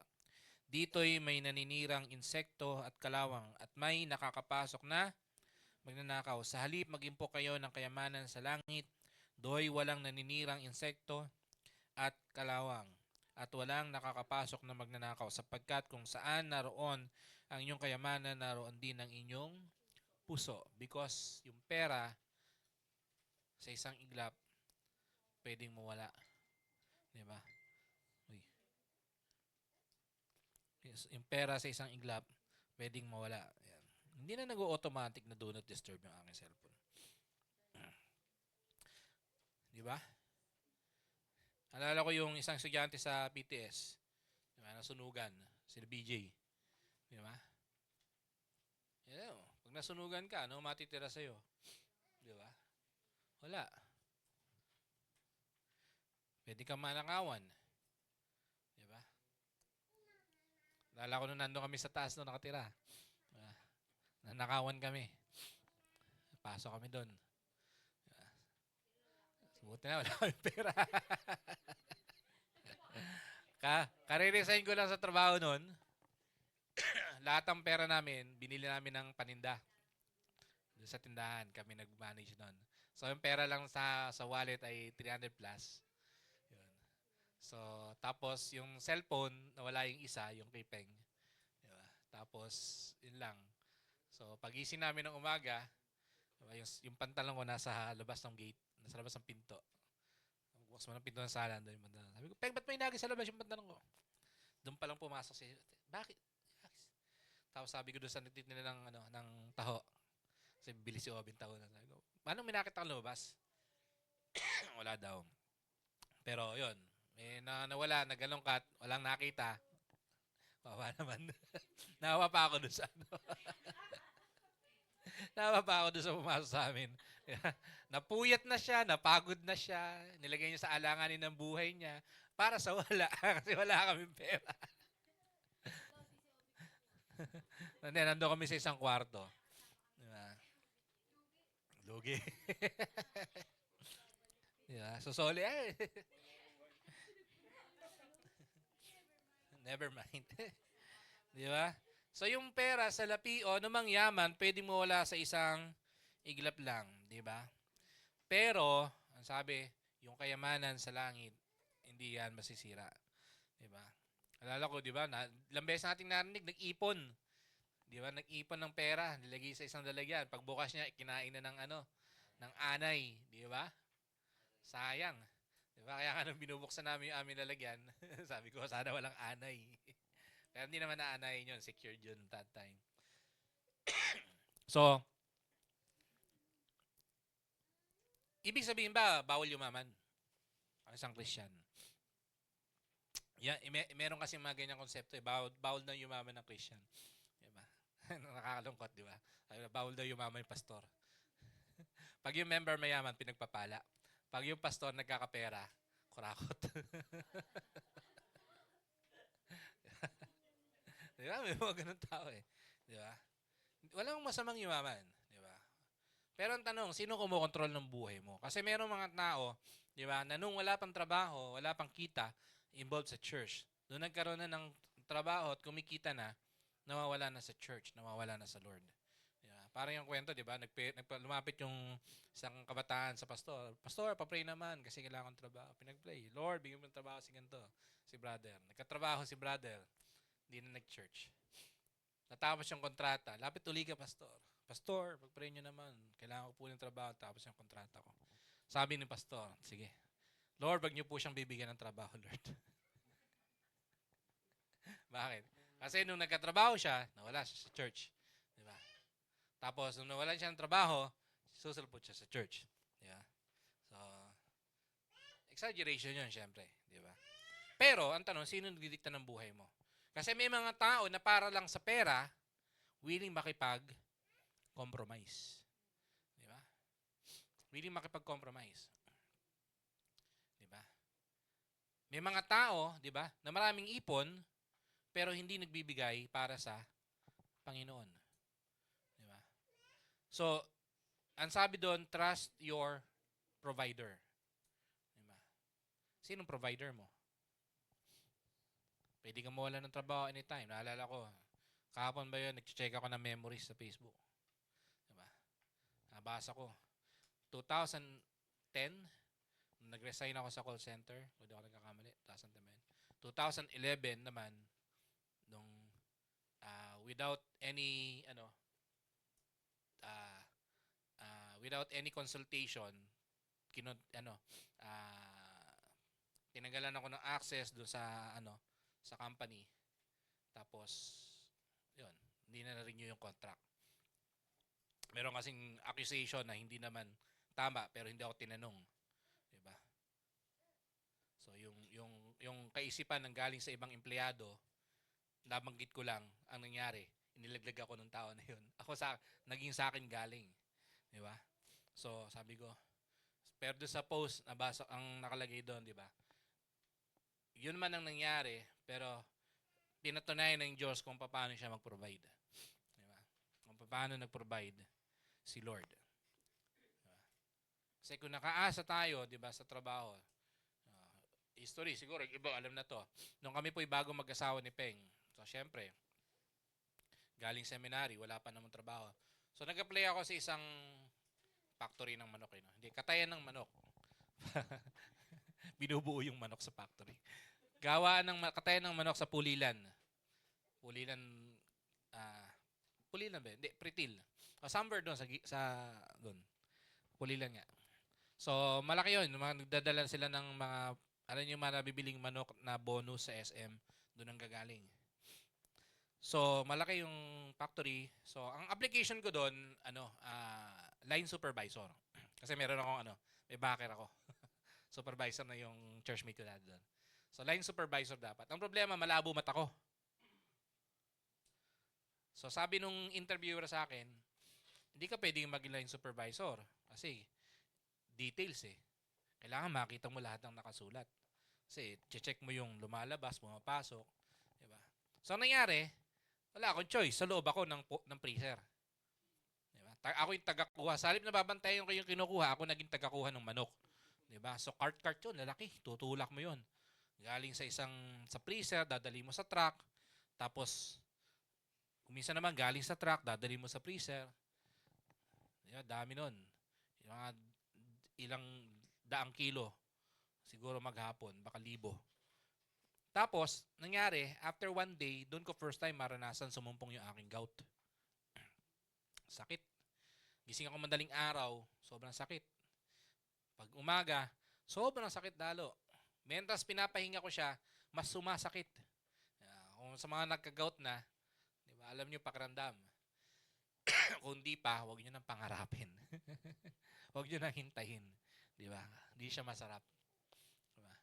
Dito'y may naninirang insekto at kalawang at may nakakapasok na magnanakaw. Sa halip mag-impok kayo ng kayamanan sa langit. Do'y walang naninirang insekto at kalawang at walang nakakapasok na magnanakaw, sapagkat kung saan naroon ang inyong kayamanan, naroon din ang inyong puso. Because yung pera sa isang iglap pwedeng mawala. Di ba? Uy. Yung pera sa isang iglap pwedeng mawala. Ayan. Hindi na nag-automatic na do not disturb yung aking cellphone. Di ba? Alala ko yung isang estudyante sa PTS. Di ba? Nasunugan. Sila BJ. Di ba? Pag nasunugan ka, ano matitira sa'yo? Di ba? Wala. Pwede kang manakawan. Di ba? Alala ko nung nandun kami sa taas nung nakatira. Diba? Nanakawan kami. Pasok kami doon. Diba? Buti na, wala kami pera. Kare-resign ko lang sa trabaho noon. Lahat ng pera namin, binili namin ng paninda. Doon sa tindahan, kami nag-manage noon. So, yung pera lang sa wallet ay 300 plus. Yun. So, tapos yung cellphone, nawala yung isa, yung keypeng. Diba? Tapos, yun lang. So, pagising namin ng umaga, diba, yung pantalon ko nasa labas ng gate, nasa labas ng pinto. Bukas mo ng pinto ng sala, doon yung pantalon. Sabi ko, Peng, ba't may inagis sa labas yung pantalon ko? Doon pa lang pumasok siya. Bakit? Tapos sabi ko doon sa nagtitinda ng taho. Kasi bili si Obin taho na. Sabi ko, paano may nakita kang lumabas? Wala daw. Pero yun, nawala, nagalongkat, walang nakita. Wawa naman. Nawa pa ako doon sa Nawa pa ako doon sa pumasok sa amin. Napuyat na siya, napagod na siya, nilagay niya sa alanganin ng buhay niya para sa wala. Kasi wala kaming pera. Nandun kami sa isang kwarto. Diba? Lugi. Diba? Susoli ay. Never mind. Diba? So yung pera sa lapio, namang yaman, pwedeng mawala sa isang iglap lang. Diba? Pero, ang sabi, yung kayamanan sa langit, hindi yan masisira. Diba? Alala ko, diba, ilang beses nating narinig, nag-ipon. Di ba? Nag-ipon ng pera, nilagay sa isang lalagyan. Pagbukas niya, kinain na ng anay. Di ba? Sayang. Di ba? Kaya nga nung binubuksan namin yung aming lalagyan, sabi ko, sana walang anay. Pero hindi naman na anay yun. Secured yun that time. So, ibig sabihin ba, bawal yumaman? Ang isang Christian. Yeah, meron kasi mga ganyang konsepto. Bawal na yumaman ng Christian. Diba? Nakakalungkot, di ba? Bawal daw yumaman yung pastor. Pag yung member mayaman, pinagpapala. Pag yung pastor nagkakapera, kurakot. Di ba? May mga ganun tao eh. Di ba? Walang masamang yumaman. Di ba? Pero ang tanong, sino kumokontrol ng buhay mo? Kasi meron mga tao, di ba, na nung wala pang trabaho, wala pang kita, involved sa church. Doon nagkaroon na ng trabaho at kumikita na, nawawala na sa church, nawawala na sa Lord. Diba? Parang yung kwento, di ba? Lumapit yung isang kabataan sa pastor. Pastor, papray naman kasi kailangan trabaho. Pinag-pray. Lord, bigyan mo ng trabaho si ganito. Si brother. Nagkatrabaho si brother. Hindi na nag-church. Natapos yung kontrata. Lapit uli ka, pastor. Pastor, pag-pray nyo naman. Kailangan ko po ng trabaho tapos yung kontrata ko. Sabi ni Pastor, sige. Lord, wag niyo po siyang bibigyan ng trabaho, Lord. Bakit? Kasi nung nagkatrabaho siya, nawala siya sa church. Di ba? Tapos, nung nawalan siya ng trabaho, susulpot siya sa church. Di ba? So, exaggeration yun, syempre. Di ba? Pero, ang tanong, sino nagdidikta ng buhay mo? Kasi may mga tao na para lang sa pera, willing makipag-compromise. Di ba? Willing makipag-compromise. Di ba? May mga tao, di ba, na maraming ipon, pero hindi nagbibigay para sa Panginoon. Di ba? So, ang sabi doon, trust your provider. Di ba? Sinong provider mo? Pwede kang mawala ng trabaho anytime. Naalala ko, kahapon ba yun, nag-check ako ng memories sa Facebook. Diba? Nabasa ko. 2010, nag-resign ako sa call center. Pwede ako nagkakamali. 2011 naman, nung without any without any consultation, tinanggalan ako ng access doon sa company. Tapos, yun, hindi na renew yung contract. Meron kasing accusation na hindi naman tama, pero hindi ako tinanong. Diba? So, yung kaisipan ng galing sa ibang empleyado, nabanggit ko lang, ang nangyari, inilaglag ako ng tao na yun. Naging sa akin galing. Diba? So, sabi ko, pero doon sa post, nabasa ang nakalagay doon, diba? Yun man ang nangyari, pero pinatunayan ng Diyos kung paano siya mag-provide. Diba? Kung paano nag-provide si Lord. Diba? Kasi kung nakaasa tayo, diba, sa trabaho, history, siguro, iba alam na to. Nung kami po'y bago mag-asawa ni Peng, so syempre, galing seminary, wala pa namang trabaho. So nag-apply ako sa isang factory ng manok. Hindi, katayan ng manok. Binubuo yung manok sa factory. Gawaan ng katayan ng manok sa Pulilan. Pulilan ba? Hindi, Pritil. Somewhere doon doon. Pulilan nga. So, malaki yun. Nagdadala sila ng mga, alam niyo, mga nabibiling manok na bonus sa SM. Doon ang gagaling. So, malaki yung factory. So, ang application ko doon, line supervisor. Kasi meron akong may backer ako. Supervisor na yung churchmate ko dati doon. So, line supervisor dapat. Ang problema, malabo mata ko. So, sabi nung interviewer sa akin, hindi ka pwedeng maging line supervisor. Kasi, details eh. Kailangan makita mo lahat ng nakasulat. Kasi, check mo yung lumalabas, pumapasok. Diba? So, nangyari, wala akong choice. Sa loob ako ng freezer. Diba? Ako yung tagakuha. Sa halip na babantayan ko yung kinukuha, ako naging tagakuha ng manok. Diba? So, cart yun, lalaki. Tutulak mo yun. Galing sa freezer, dadali mo sa truck. Tapos, kuminsan naman, galing sa truck, dadali mo sa freezer. Diba? Dami nun. Yung mga ilang daang kilo. Siguro maghapon, baka 1,000. Tapos, nangyari, after 1 day, doon ko first time maranasan sumumpong yung aking gout. Sakit. Gising ako madaling araw, sobrang sakit. Pag umaga, sobrang sakit lalo. Mentras pinapahinga ko siya, mas sumasakit. Kung sa mga nagka-gout na, di ba, alam niyo pakiramdam. Kung di pa, huwag niyo nang pangarapin. Huwag niyo nang hintayin. Di ba? Hindi siya masarap. Diba?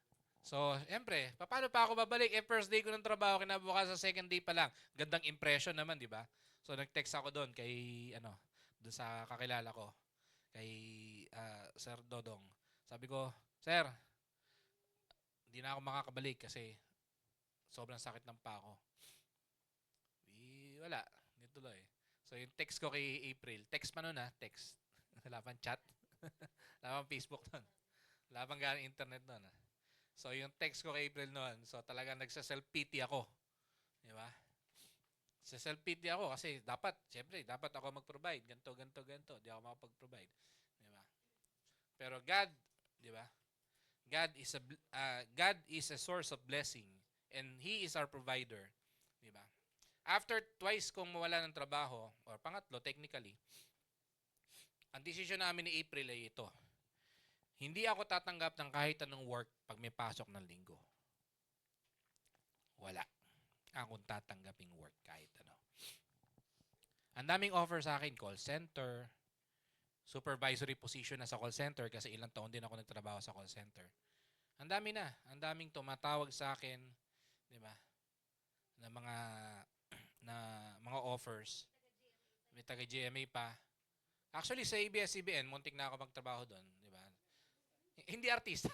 So, siyempre, paano pa ako babalik? First day ko ng trabaho, kinabukasan sa second day pa lang. Gandang impression naman, di ba? So, nag-text ako doon kay, doon sa kakilala ko, kay Sir Dodong. Sabi ko, Sir, hindi na ako makakabalik kasi sobrang sakit ng paa ko. Wala, hindi tuloy. So, yung text ko kay April, text pa noon text. Wala pang chat. Wala pang Facebook noon. Wala pang galing internet noon. So, yung text ko kay April noon, so talagang nagsa-self-pity ako. Di ba? Sa self-pity ako kasi syempre, dapat ako mag-provide. Ganto. Di ako makapag-provide. Di ba? Pero God, di ba? God is a source of blessing and He is our provider. Di ba? After twice kong mawala ng trabaho, or pangatlo technically, ang decision namin ni April ay ito. Hindi ako tatanggap ng kahit anong work pag may pasok ng linggo. Wala. Akong tatanggaping work kahit ano. Ang daming offer sa akin, call center, supervisory position na sa call center kasi ilang taon din ako nagtrabaho sa call center. Ang dami na. Ang daming tumatawag sa akin, di ba? Na mga offers. May taga GMA pa. Actually, sa ABS-CBN, muntik na ako magtrabaho doon, di ba? Hindi artista.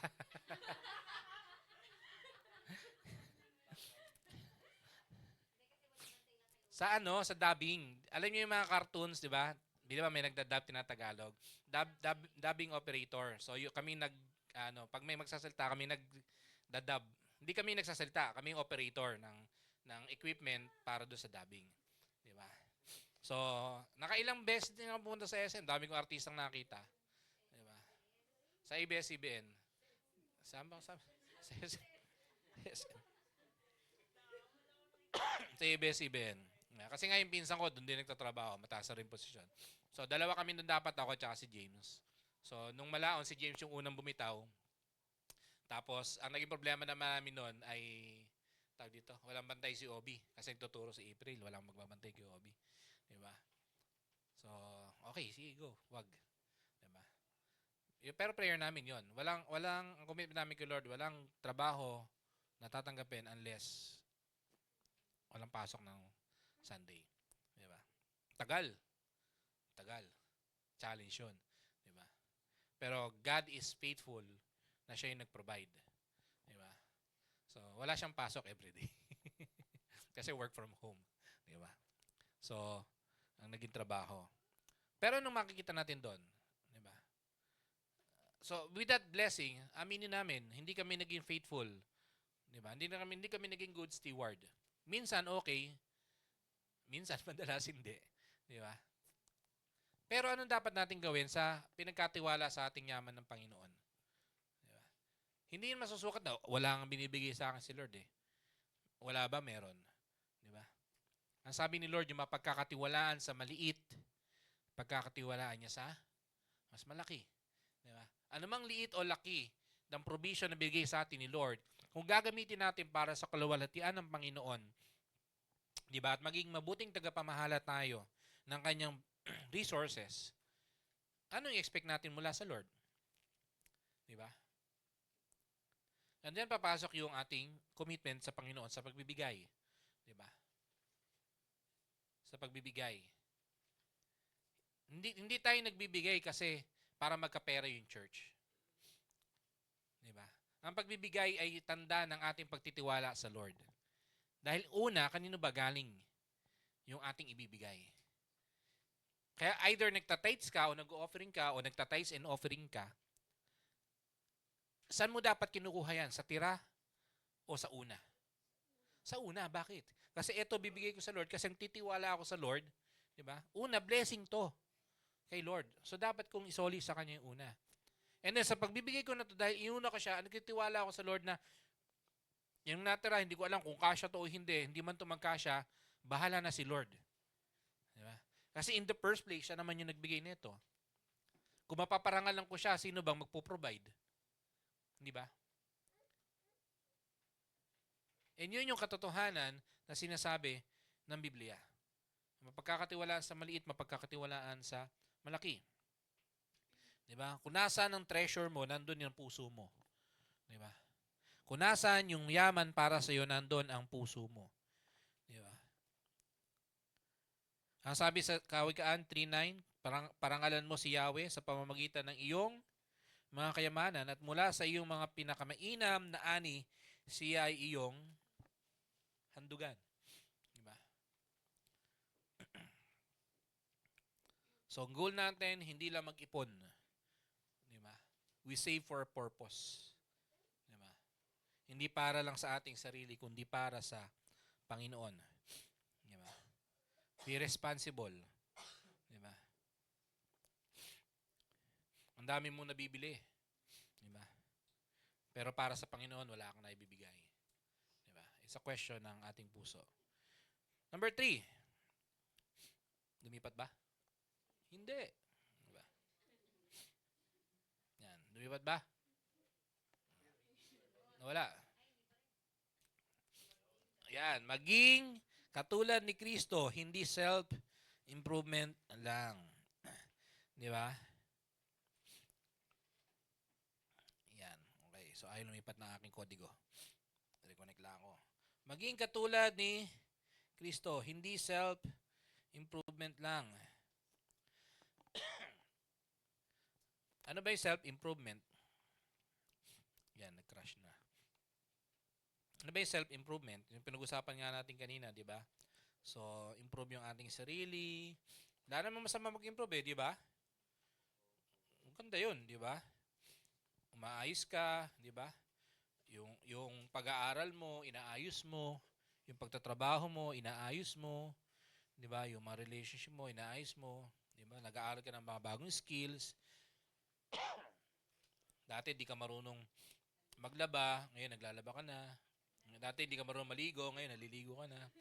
Sa dubbing. Alam niyo yung mga cartoons, di ba? Di ba may nagda-dub tinatagalog? Dubbing operator. So kami pag may magsasalita, kami nagda-dub. Hindi kami nagsasalita, kami yung operator ng equipment para do sa dubbing. Di ba? So, nakailang beses din ako pumunta sa SM. Dami kong artistang nakita. Di ba? Sa ABS-CBN. Saan ba? Sa SM. Sa ABS-CBN. Kasi nga yung pinsan ko, doon din nagtatrabaho. Mataas na rin posisyon. So, dalawa kami doon dapat, ako at si James. So, nung malaon, si James yung unang bumitaw. Tapos, ang naging problema naman namin noon ay, walang bantay si Obi. Kasi nagtuturo si April, walang magbabantay kay Obi. Diba? So, okay, sige, go. Wag. Diba? Pero prayer namin yon. Ang commitment namin kay Lord, walang trabaho na tatanggapin unless walang pasok ng Sunday. Diba? Tagal. Challenge yun. Diba? Pero God is faithful na siya yung nag-provide. Diba? So, wala siyang pasok everyday. Kasi work from home. Diba? So, ang naging trabaho. Pero nung makikita natin doon, diba? So, with that blessing, aminin namin, hindi kami naging faithful. Diba? Hindi kami naging good steward. Minsan okay, minsan madalas hindi. Diba? Pero anong dapat natin gawin sa pinagkatiwala sa ating yaman ng Panginoon? Diba? Hindi yun masusukat na wala kang binibigay sa akin si Lord eh. Wala ba? Meron. Diba? Ang sabi ni Lord, yung mapagkakatiwalaan sa maliit, pagkakatiwalaan niya sa mas malaki. Diba? Anumang liit o laki ng provision na bigay sa atin ni Lord, kung gagamitin natin para sa kaluwalhatian ng Panginoon, diba? At maging mabuting tagapamahala tayo ng kanyang resources, ano yung expect natin mula sa Lord? Diba? And then papasok yung ating commitment sa Panginoon sa pagbibigay. Diba? Sa pagbibigay. Hindi tayo nagbibigay kasi para magkapera yung church. Diba? Ang pagbibigay ay tanda ng ating pagtitiwala sa Lord. Dahil una, kanino ba galing yung ating ibibigay? Kaya either nagtatites ka o nag-offering ka o nagtatites and offering ka, saan mo dapat kinukuha yan? Sa tira o sa una? Sa una, bakit? Kasi ito bibigay ko sa Lord kasi ang titiwala ako sa Lord, di ba? Una, blessing to kay Lord. So dapat kong isoli sa kanya yung una. And then sa pagbibigay ko na to, dahil inuna ko siya, nagtitiwala ako sa Lord na yung natira, hindi ko alam kung kasya to o hindi man to magkasya, bahala na si Lord. Di ba? Kasi in the first place, siya naman yung nagbigay nito. Kung mapaparangal lang ko siya, sino bang magpo-provide? Di ba? And yun yung katotohanan na sinasabi ng Biblia. Mapagkakatiwalaan sa maliit, mapagkakatiwalaan sa malaki. Di ba? Kung nasaan ang treasure mo, nandun yung puso mo. Di ba? Kung nasaan yung yaman para sa iyo, nandun ang puso mo. Di ba? Ang sabi sa Kawikaan 3:9, parangalan mo si Yahweh sa pamamagitan ng iyong mga kayamanan at mula sa iyong mga pinakamainam na ani, siya ay iyong handugan. Diba? So, ang goal natin, hindi lang mag-ipon. Diba? We save for a purpose. Diba? Hindi para lang sa ating sarili, kundi para sa Panginoon. Diba? Be responsible. Diba? Ang dami mong nabibili. Diba? Pero para sa Panginoon, wala kang naibibigay. Diba? It's a question ng ating puso. Number 3. Lumipat ba? Hindi. Diba? Yan. Lumipat ba? Nawala. Yan. Maging katulad ni Kristo, hindi self-improvement lang. Di ba? Yan. Okay. So, ayaw lumipat ng aking kodigo. Reconnect lang ako. Maging katulad ni Kristo, hindi self-improvement lang. Ano ba yung self-improvement? Yan, nag-crash na. Ano ba yung self-improvement? Yung pinag-usapan nga natin kanina, di ba? So, improve yung ating sarili. Wala naman masama mag-improve di ba? Maganda yun, di ba? Umaayos ka, di ba? Yung pag-aaral mo, inaayos mo. Yung pagtatrabaho mo, inaayos mo. Di ba? Yung mga relationship mo, inaayos mo. Di ba? Nag-aaral ka ng mga bagong skills. Dati di ka marunong maglaba, ngayon naglalaba ka na. Dati di ka marunong maligo, ngayon naliligo ka na.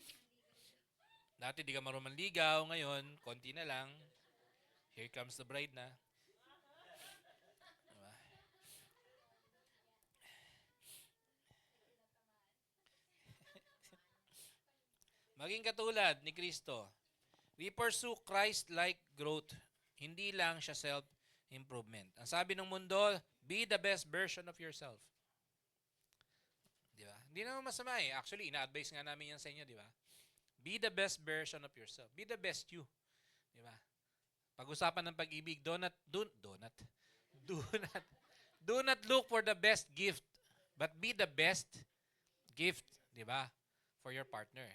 Dati di ka marunong manligaw, ngayon konti na lang. Here comes the bride na. Diba? Maging katulad ni Kristo. We pursue Christ-like growth. Hindi lang siya self-improvement. Ang sabi ng mundo, be the best version of yourself. Di ba? Hindi naman masama eh. Actually, ina-advise nga namin yan sa inyo, di ba? Be the best version of yourself. Be the best you. Di ba? Pag-usapan ng pag-ibig, do not look for the best gift, but be the best gift, di ba? For your partner.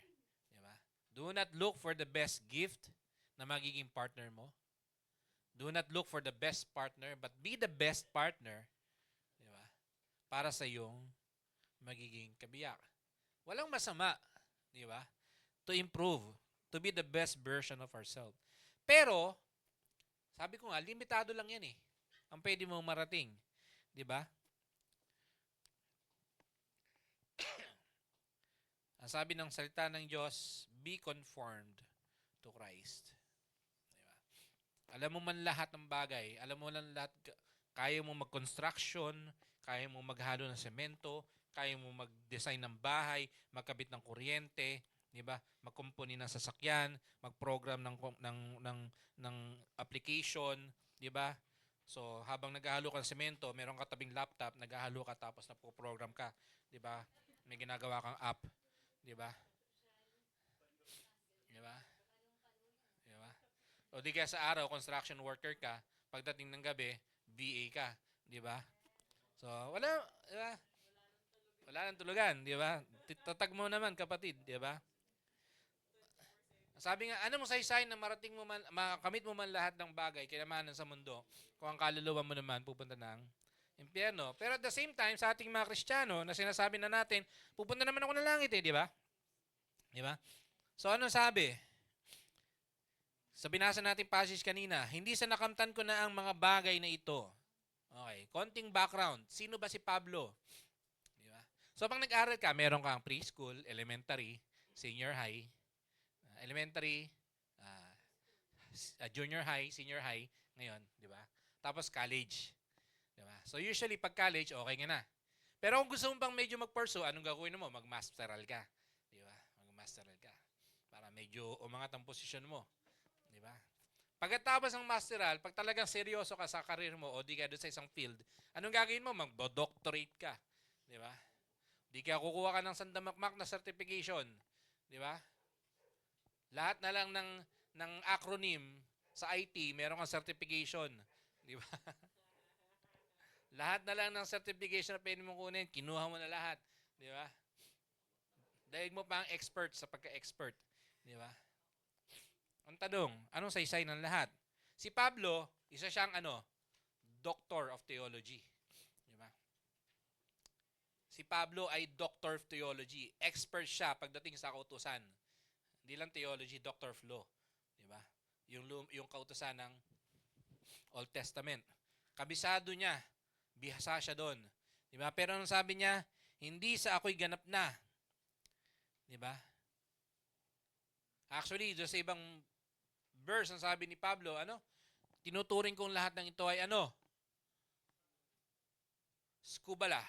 Di ba? Do not look for the best gift na magiging partner mo. Do not look for the best partner, but be the best partner, di ba? Para sa iyong magiging kabiyak. Walang masama, di ba? To improve, to be the best version of ourselves. Pero, sabi ko nga, limitado lang yan eh. Ang pwede mong marating. Di ba? Ang sabi ng salita ng Diyos, be conformed to Christ. Di ba? Alam mo man lahat ng bagay, alam mo lang lahat, kaya mo mag-construction, kaya mo maghalo ng semento, kaya mo mag-design ng bahay, magkabit ng kuryente, di ba? Magkumpuni ng sasakyan, mag-program ng application, di ba? So, habang naghahalo ka ng semento, meron ka tabing laptop, naghahalo ka tapos napo-program ka, di ba? May ginagawa kang app, di ba? Di ba? Di ba? O di kaya sa araw, construction worker ka, pagdating ng gabi, VA ka, di ba? So, wala, di ba? Wala nang tulugan, di ba? Tatag mo naman, kapatid, di ba? Sabi nga, ano mo saysay na marating mo man, makamit mo man lahat ng bagay, kinamanan sa mundo, kung ang kaluluwa mo naman pupunta ng impyerno. Pero at the same time, sa ating mga Kristiyano, na sinasabi na natin, pupunta naman ako ng langit di ba? Di ba? So ano sabi? Sa binasa natin passage kanina, hindi sa nakamtan ko na ang mga bagay na ito. Okay, konting background. Sino ba si Pablo? Di ba? So pag nag-aral ka, meron kang preschool, elementary, senior high, elementary, junior high, senior high, ngayon, di ba? Tapos college. Di ba? So usually pag college, okay nga na. Pero kung gusto mo pang medyo mag-pursue, anong gagawin mo? Mag-masteral ka. Di ba? Mag-masteral ka. Para medyo umangat ang posisyon mo. Di ba? Pagkatapos ng masteral, pag talagang seryoso ka sa karir mo o di ka doon sa isang field, anong gagawin mo? Mag-doctorate ka. Di ba? Di ka kukuha ka ng sandamakmak na certification. Di ba? Lahat na lang ng acronym sa IT, meron kang certification. Di ba? Lahat na lang ng certification na pwede mong kunin, kinuha mo na lahat. Di ba? Dahil mo pa ang expert sa pagka-expert. Di ba? Ang tanong, anong saysay ng lahat? Si Pablo, isa siyang Doctor of Theology. Di ba? Si Pablo ay Doctor of Theology. Expert siya pagdating sa kautusan. Hindi lang theology, Doctor of Law. Di ba? Yung kautusan ng Old Testament. Kabisado niya. Bihasa siya doon. Di ba? Pero anong sabi niya? Hindi sa ako'y ganap na. Di ba? Actually, doon sa ibang verse, ang sabi ni Pablo, ano? Tinuturing kong lahat ng ito ay ano? Skubala.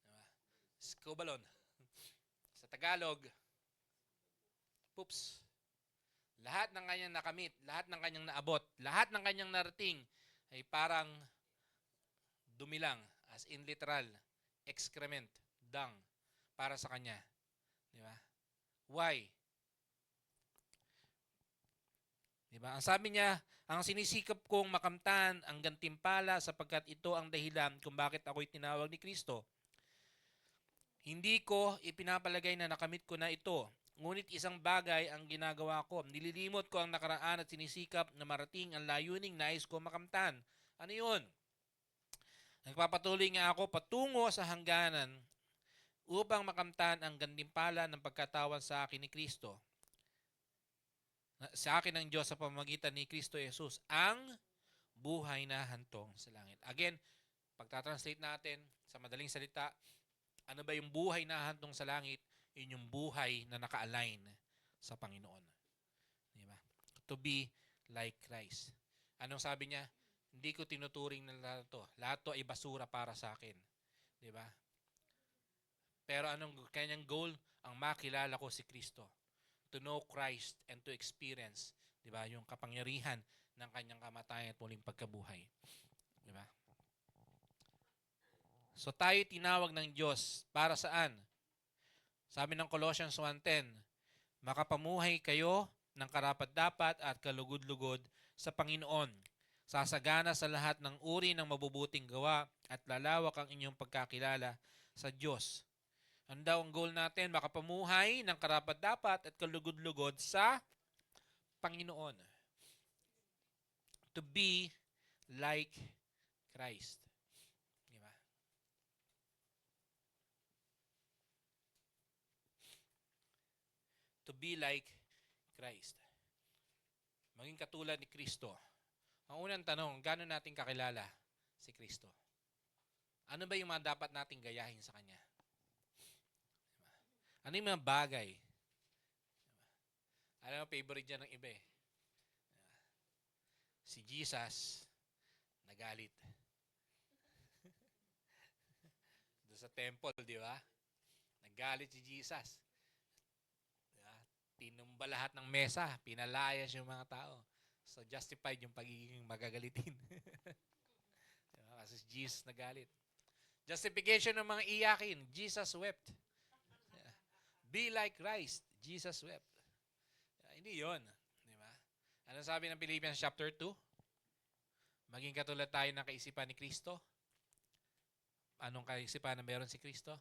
Diba? Skubalon. Sa Tagalog, poops. Lahat ng kanyang nakamit, lahat ng kanyang naabot, lahat ng kanyang narating ay parang dumi lang, as in literal, excrement, dung, para sa kanya. Di ba? Why? Di ba? Ang sabi niya, ang sinisikap kong makamtan ang gantimpala sapagkat ito ang dahilan kung bakit ako'y tinawag ni Kristo. Hindi ko ipinapalagay na nakamit ko na ito. Ngunit isang bagay ang ginagawa ko. Nililimot ko ang nakaraan at sinisikap na marating ang layuning nais ko makamtan. Ano yun? Nagpapatuloy nga ako patungo sa hangganan upang makamtan ang gantimpala ng pagkatawan sa akin ni Kristo. Sa akin ng Diyos sa pamamagitan ni Kristo Jesus, ang buhay na hantong sa langit. Again, pagtatranslate natin sa madaling salita, ano ba yung buhay na hantong sa langit? Yun yung buhay na naka-align sa Panginoon. Di ba? To be like Christ. Anong sabi niya? Hindi ko tinuturing na lahat to. Lahat to ay basura para sa akin. Di ba? Pero anong kanyang goal? Ang makilala ko si Kristo. To know Christ and to experience, di ba, yung kapangyarihan ng kanyang kamatayan at muling pagkabuhay. Di ba? So tayo tinawag ng Diyos para saan? Sabi ng Colossians 1:10, makapamuhay kayo ng karapat-dapat at kalugod-lugod sa Panginoon. Sasagana sa lahat ng uri ng mabubuting gawa at lalawak ang inyong pagkakilala sa Diyos. Ano daw ang goal natin? Makapamuhay ng karapat-dapat at kalugod-lugod sa Panginoon. To be like Christ. Diba? To be like Christ. Maging katulad ni Kristo. Ang unang tanong, gaano natin kakilala si Kristo? Ano ba yung mga dapat nating gayahin sa Kanya? Ano yung mga bagay? Alam mo, favorite dyan ng iba eh. Si Jesus, nagalit. Doon sa temple, di ba? Nagalit si Jesus. Diba? Tinumba lahat ng mesa, pinalayas yung mga tao. So justified yung pagiging magagalitin. Diba? Kasi Jesus nagalit. Justification ng mga iyakin, Jesus wept. Be like Christ, Jesus wept. Hindi yon, di ba? Ano sabi ng Philippians chapter 2? Maging katulad tayo ng kaisipan ni Kristo. Anong kaisipan na meron si Kristo?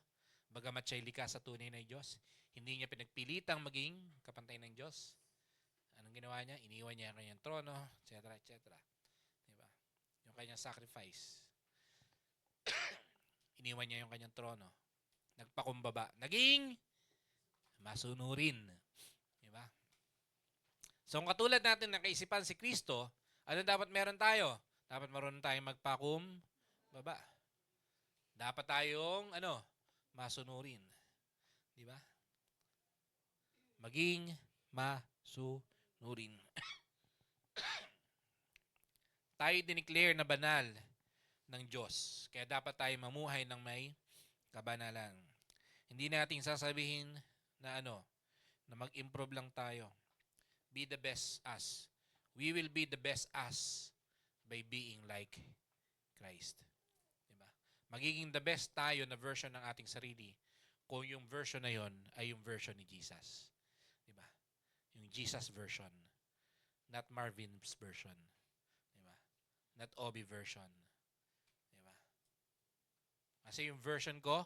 Bagamat siya'y likas sa tunay na Diyos, hindi niya pinagpilitang maging kapantay ng Diyos. Anong ginawa niya? Iniwan niya ang kanyang trono, etc., etc. Di ba? Yung kanyang sacrifice. Iniwan niya yung kanyang trono. Nagpakumbaba. Naging masunurin. Diba? So, kung katulad natin ng kaisipan si Kristo, ano dapat meron tayo? Dapat marunong tayong magpakumbaba. Dapat tayong, masunurin. Diba? Maging masunurin. Tayo dineclare na banal ng Diyos. Kaya dapat tayo mamuhay ng may kabanalan. Hindi natin sasabihin na na mag-improve lang tayo. Be the best us. We will be the best us by being like Christ. Diba? Magiging the best tayo na version ng ating sarili kung yung version na yon ay yung version ni Jesus. Diba? Yung Jesus version. Not Marvin's version. Diba? Not Obi version. Diba? Kasi yung version ko,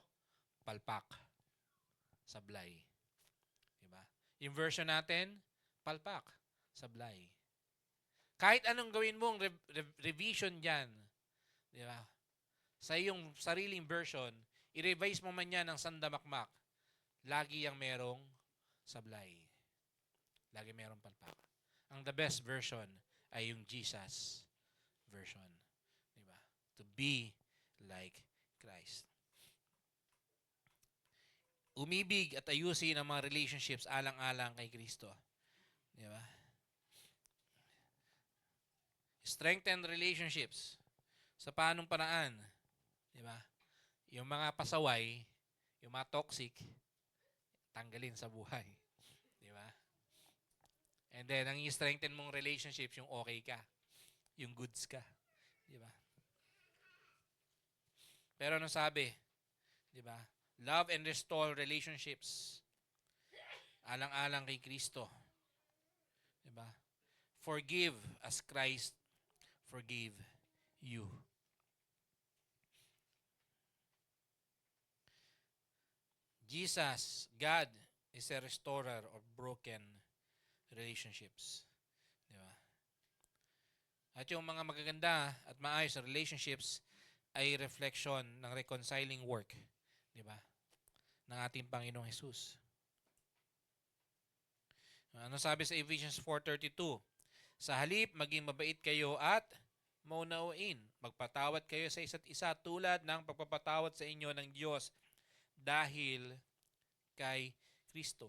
palpak. Sablay. Diba? Yung version natin, palpak, sablay. Kahit anong gawin mong revision dyan, diba? Sa iyong sariling version, i-revise mo man yan ng sandamakmak, lagi yang merong sablay. Lagi merong palpak. Ang the best version ay yung Jesus version. Diba? To be like Christ. umibig at ayusin ang mga relationships alang-alang kay Kristo. Di ba? Strengthen relationships. Sa paanong paraan? Di ba? Yung mga pasaway, yung mga toxic, tanggalin sa buhay. Di ba? And then, ang i-strengthen mong relationships, yung okay ka. Yung goods ka. Di ba? Pero anong sabi? Di ba? Love and restore relationships. Alang-alang kay Kristo. Di ba? Forgive as Christ forgave you. Jesus, God, is a restorer of broken relationships. Di ba? At yung mga magaganda at maayos na relationships ay reflection ng reconciling work, di ba? Ng ating Panginoong Hesus. Ano sabi sa Ephesians 4:32? Sa halip, maging mabait kayo at maunawain. Magpatawad kayo sa isa't isa tulad ng pagpapatawad sa inyo ng Diyos dahil kay Kristo.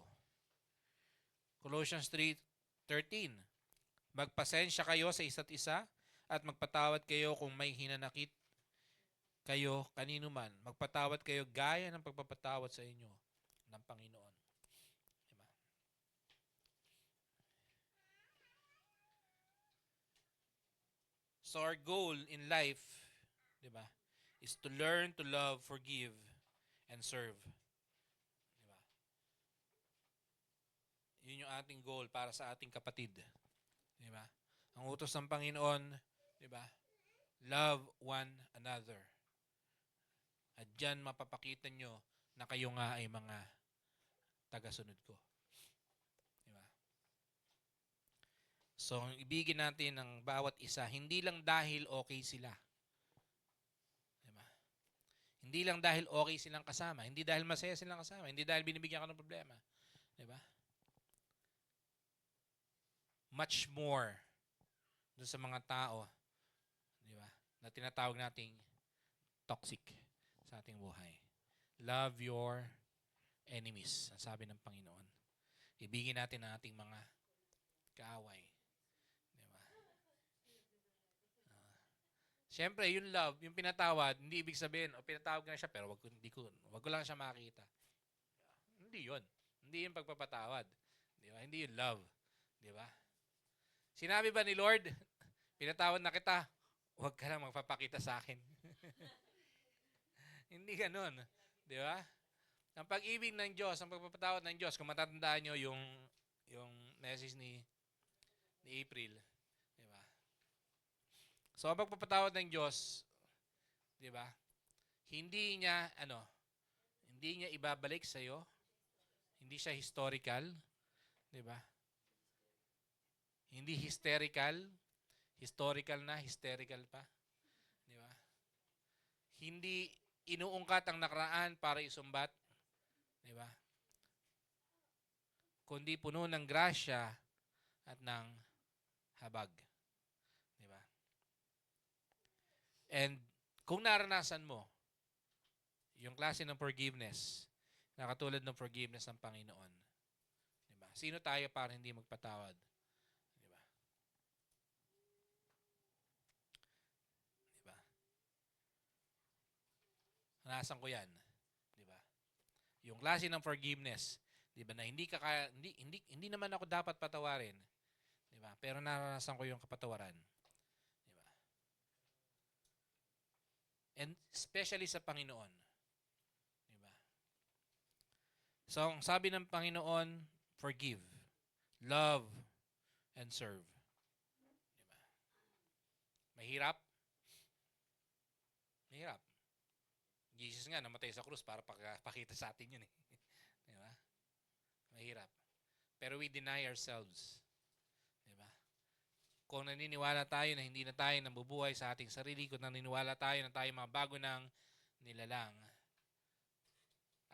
Colossians 3:13. Magpasensya kayo sa isa't isa at magpatawad kayo kung may hinanakit kayo kanino man. Magpatawad kayo gaya ng pagpapatawad sa inyo ng Panginoon. Diba? So our goal in life, diba, is to learn to love, forgive, and serve. Diba? Yun yung ating goal para sa ating kapatid. Diba? Ang utos ng Panginoon, diba? Love one another. At dyan mapapakita nyo na kayo nga ay mga tagasunod ko. Diba? So, ibigin natin ang bawat isa, hindi lang dahil okay sila. Diba? Hindi lang dahil okay silang kasama, hindi dahil masaya silang kasama, hindi dahil binibigyan ka ng problema. Diba? Much more dun sa mga tao, diba, na tinatawag nating toxic sa ating buhay. Love your enemies, ang sabi ng Panginoon. Ibigin natin ang ating mga kaaway. Diba? Siyempre, yung love, yung pinatawad, hindi ibig sabihin, o pinatawad ka na siya, pero wag ko lang siya makita. Hindi yun. Hindi yung pagpapatawad. Diba? Hindi yung love. Diba? Sinabi ba ni Lord, pinatawad na kita, huwag ka lang magpapakita sa akin. Hindi ganun. Di ba? Ang pag-ibig ng Diyos, ang pagpapatawad ng Diyos, kung matatandaan nyo yung message ni April. Di ba? So, ang pagpapatawad ng Diyos, di ba? Hindi niya ibabalik sa iyo. Hindi siya historical, di ba? Hindi hysterical, historical na, hysterical pa. Di ba? Hindi inuungkat ang nakaraan para isumbat, di ba? Kundi puno ng grasya at ng habag, di ba? And kung naranasan mo yung klase ng forgiveness, na katulad ng forgiveness ng Panginoon, di ba? Sino tayo para hindi magpatawad? Di ba? Di ba? Naranasan ko 'yan, 'di ba? Yung klase ng forgiveness, 'di ba, na hindi naman ako dapat patawarin, 'di ba? Pero naranasan ko yung kapatawaran, 'di ba? And especially sa Panginoon, 'di ba? So, ang sabi ng Panginoon, forgive, love, and serve. 'Di ba? Mahirap? Mahirap. Jesus nga namatay sa krus para pakita sa atin yun eh. Di ba? Mahirap. Pero we deny ourselves. Di ba? Kung naniniwala tayo na hindi na tayo nabubuhay sa ating sarili, kung naniniwala tayo na tayo mga bago ng nilalang,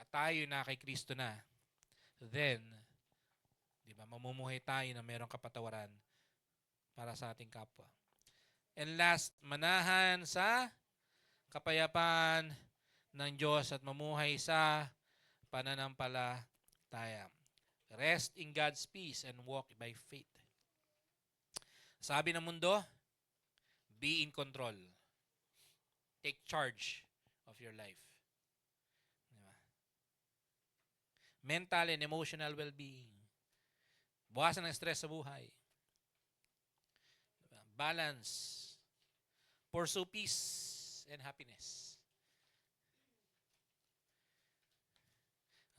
at tayo na kay Kristo na, then, di ba, mamumuhay tayo na mayroong kapatawaran para sa ating kapwa. And last, manahan sa kapayapaan ng Diyos at mamuhay sa pananampalataya. Rest in God's peace and walk by faith. Sabi ng mundo, be in control. Take charge of your life. Diba? Mental and emotional well-being. Buwasan ng stress sa buhay. Diba? Balance. Pursue peace and happiness.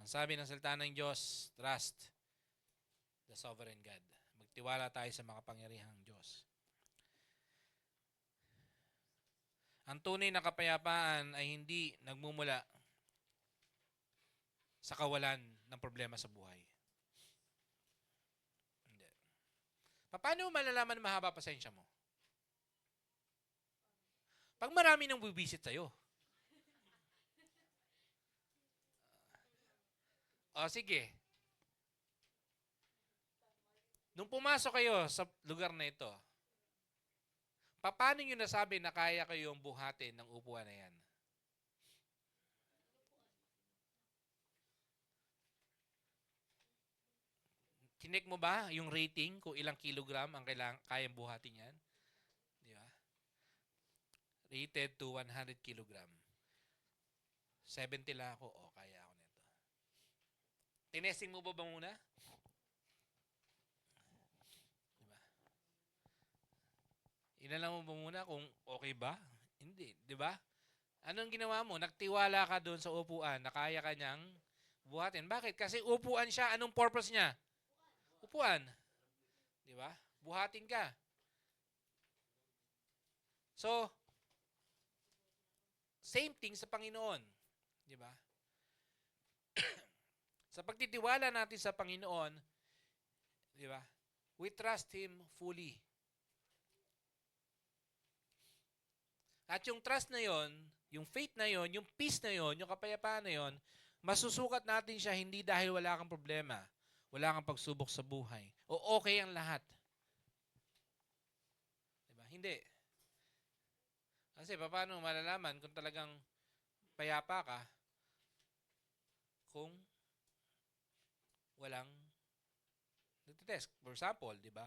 Ang sabi ng salita ng Diyos, trust the sovereign God. Magtiwala tayo sa makapangyarihang Diyos. Ang tunay na kapayapaan ay hindi nagmumula sa kawalan ng problema sa buhay. Hindi. Paano mo malalaman na mahaba pasensya mo? Pag marami nang bubisit sa'yo. O sige. Nung pumasok kayo sa lugar na ito, paano nyo nasabi na kaya kayong buhatin ng upuan na yan? Chinek mo ba yung rating kung ilang kilogram ang kayang buhatin yan? Di ba? Rated to 100 kilogram. 70 lang ako. O, kaya ako nito. Tinesting mo ba muna? Diba? Inalam mo ba muna kung okay ba? Hindi. Di ba? Anong ginawa mo? Nagtiwala ka doon sa upuan na kaya ka niyang buhatin. Bakit? Kasi upuan siya. Anong purpose niya? Upuan. Di ba? Buhatin ka. So, same thing sa Panginoon. Di ba? Sa pagtitiwala natin sa Panginoon, di ba? We trust Him fully. At yung trust na yon, yung faith na yon, yung peace na yon, yung kapayapaan na yon, masusukat natin siya hindi dahil wala kang problema, wala kang pagsubok sa buhay, o okay ang lahat. Di ba? Hindi. Kasi paano malalaman kung talagang payapa ka kung walang nagtitest? For example, di ba?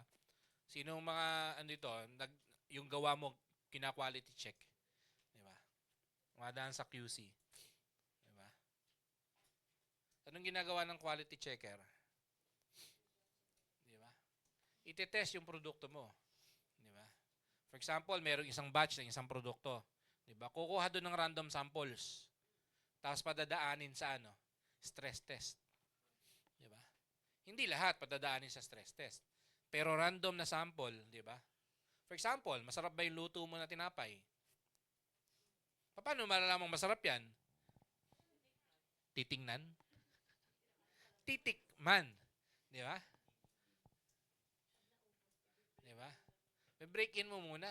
Sino mga ano ito, yung gawa mo kina-quality check. Di ba? Madaan sa QC. Di ba? Anong ginagawa ng quality checker? Di ba? Ite-test yung produkto mo. Di ba? For example, merong isang batch ng isang produkto. Di ba? Kukuha doon ng random samples. Tapos padadaanin sa ano? Stress test. Di ba? Hindi lahat padadaanin sa stress test. Pero random na sample, di ba? For example, masarap ba yung luto mo na tinapay? Paano malalamang masarap yan? Titingnan? Titikman. Di ba? Di ba? Break in mo muna.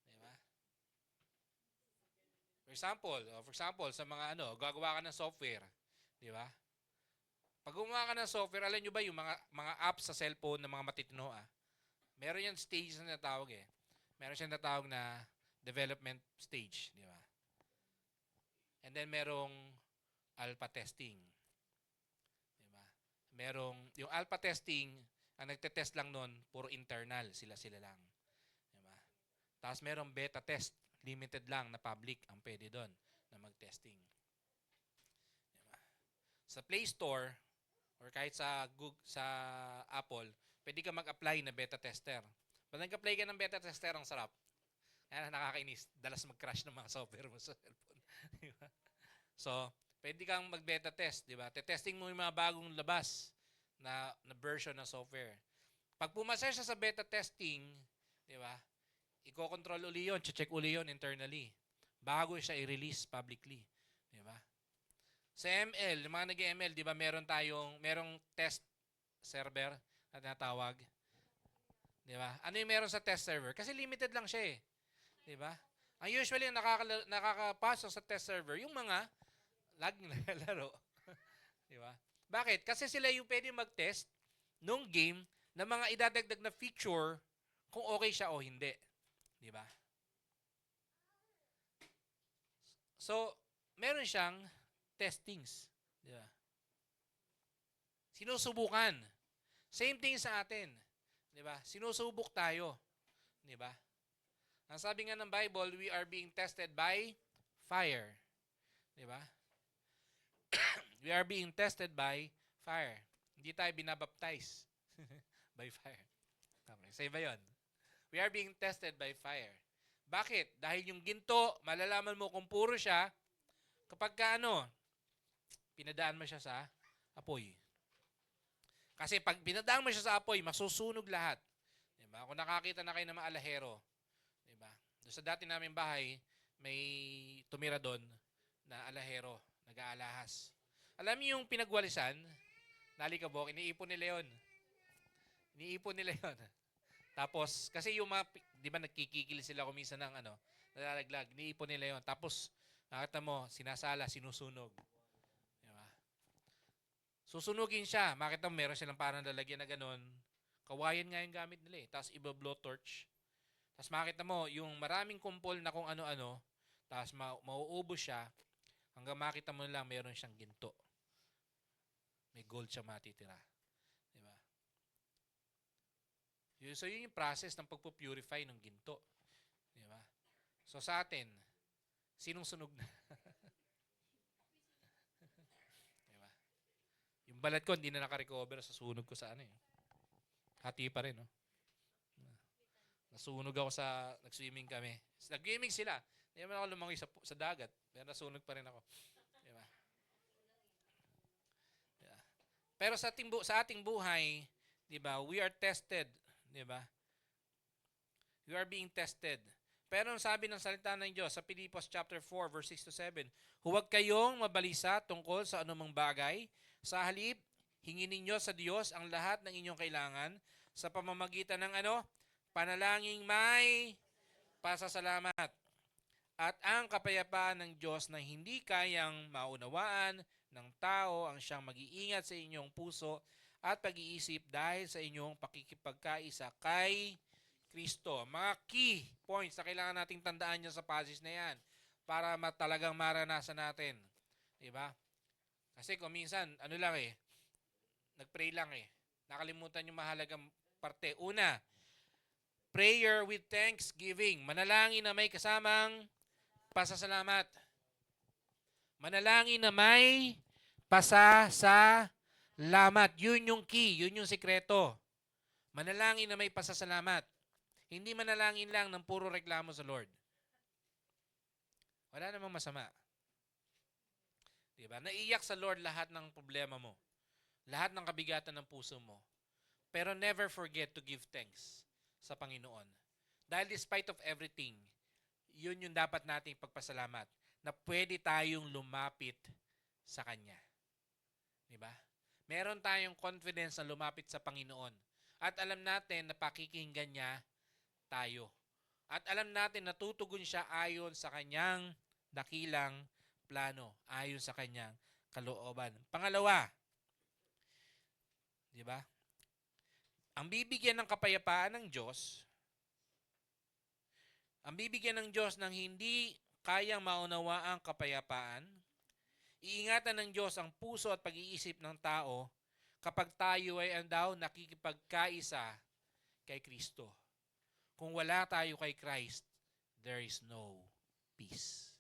Di ba? For example, sa mga gagawa ka ng software. Di ba? Pag gumawa ka ng software, alam nyo ba yung mga apps sa cellphone ng mga matitino meron yan stage na natawag eh. Meron siyang natawag na development stage, di ba? And then merong alpha testing. Di ba? Yung alpha testing, ang nagte-test lang nun, puro internal, sila-sila lang. Di ba? Tapos merong beta test, limited lang na public ang pwede doon na mag-testing. Di ba? Sa Play Store, or kahit sa Google, sa Apple, pwede ka mag-apply na beta tester. Pag nag-apply ka ng beta tester, ang sarap. Kaya nakakainis. Dalas mag-crash ng mga software mo sa cellphone. Diba? So, pwede kang mag-beta test. Diba? Te-testing mo yung mga bagong labas na version ng software. Pag pumasa siya sa beta testing, diba? Iko-control uli yun, check uli yun internally. Bago siya i-release publicly. Diba? Sa ML, yung mga nag-ML, diba merong test server na tinatawag. Di ba? Ano yung meron sa test server? Kasi limited lang siya eh. Di ba? Ang usually nakakapasok sa test server, yung mga laging naglalaro. Di ba? Bakit? Kasi sila yung pwede mag-test nung game na mga idadagdag na feature kung okay siya o hindi. Di ba? So, meron siyang testings. Di ba? Sinusubukan. Same thing sa atin. Di ba? Sinusubok tayo. Di ba? Ang sabi nga ng Bible, we are being tested by fire. Di ba? We are being tested by fire. Hindi tayo binabaptize by fire. Okay, sa iba yun. We are being tested by fire. Bakit? Dahil yung ginto, malalaman mo kung puro siya kapag pinadaan mo siya sa apoy. Kasi pag pinadaan mo siya sa apoy, masusunog lahat. Diba? Kung nakakita na kayo ng mga alahero, diba? Doon sa dati namin bahay, may tumira doon na alahero, nag-aalahas. Alam niyo yung pinagwalisan, nalikabok, iniipon nila yun. Iniipon nila yun. Tapos, kasi yung mga, di ba nagkikikil sila kuminsan ng nalalaglag, iniipon nila yun. Tapos, nakita mo, sinasala, sinusunog. Diba? Susunugin siya. Makita mo, meron silang parang lalagyan na ganun. Kawayan nga yung gamit nila eh. Tapos, iba blowtorch. Tapos, makita mo, yung maraming kumpol na kung ano-ano, tapos, mauubos siya, hanggang makita mo lang, meron siyang ginto. May gold siya matitira. Diba? So, yun yung process ng pagpupurify ng ginto. Diba? So, sa atin, sinong sunog na? Diba? Yung balat ko, hindi na nakarecover sa sunog ko sa Hati pa rin, no? Nasunog ako nag-swimming kami. Nag-swimming sila. Hindi naman ako lumangoy sa dagat. Pero nasunog pa rin ako. Diba? Diba? Pero sa ating buhay, diba, we are tested. Diba? We are being tested. Pero ang sabi ng salita ng Diyos sa Pilipos chapter 4 verse 6 to 7, huwag kayong mabalisa tungkol sa anumang bagay. Sa halip, hingin ninyo sa Diyos ang lahat ng inyong kailangan sa pamamagitan ng panalangin may pasasalamat. At ang kapayapaan ng Diyos na hindi kayang maunawaan ng tao ang siyang mag-iingat sa inyong puso at pag-iisip dahil sa inyong pakikipagkaisa kay Kristo. Mga key points na kailangan nating tandaan dyan sa passage na yan para talagang maranasan natin. Diba? Kasi kung minsan, nag-pray lang nakalimutan yung mahalagang parte. Una, prayer with thanksgiving. Manalangin na may kasamang pasasalamat. Manalangin na may pasasalamat. Yun yung key. Yun yung sikreto. Manalangin na may pasasalamat. Hindi manalangin lang ng puro reklamo sa Lord. Wala namang masama. Diba? Naiyak sa Lord lahat ng problema mo. Lahat ng kabigatan ng puso mo. Pero never forget to give thanks sa Panginoon. Dahil despite of everything, yun yung dapat nating pagpasalamat na pwede tayong lumapit sa Kanya. Diba? Meron tayong confidence na lumapit sa Panginoon. At alam natin na pakikinggan niya tayo. At alam natin na tutugon siya ayon sa Kanyang dakilang plano, ayon sa Kanyang kalooban. Pangalawa, diba? Ang bibigyan ng kapayapaan ng Diyos, ang bibigyan ng Diyos ng hindi kayang maunawa ang kapayapaan, iingatan ng Diyos ang puso at pag-iisip ng tao kapag tayo ay nakikipagkaisa kay Kristo. Kung wala tayo kay Christ, there is no peace.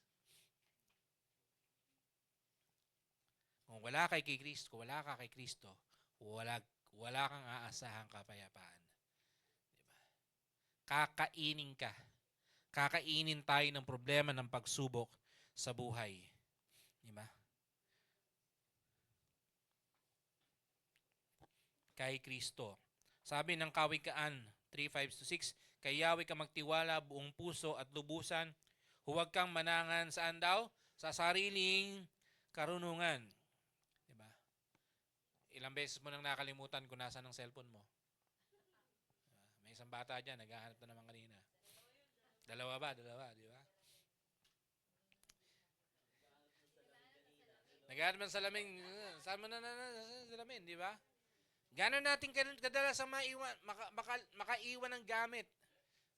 Kung wala ka kay Kristo, wala kang aasahang kapayapaan. Diba? Kakainin ka. Kakainin tayo ng problema ng pagsubok sa buhay. Diba? Kay Kristo. Sabi ng Kawikaan 3:5-6, kay Yahweh ka magtiwala buong puso at lubusan. Huwag kang manangan saan daw? Sa sariling karunungan. Diba? Ilang beses mo nang nakalimutan kung nasaan ang cellphone mo. May isang bata dyan, naghahanap na naman kanina. Dalawa, di ba? Naghahanap ng salamin. Saan mo na salamin, di ba? Gano'n natin kadalas ang makaiwan ng gamit.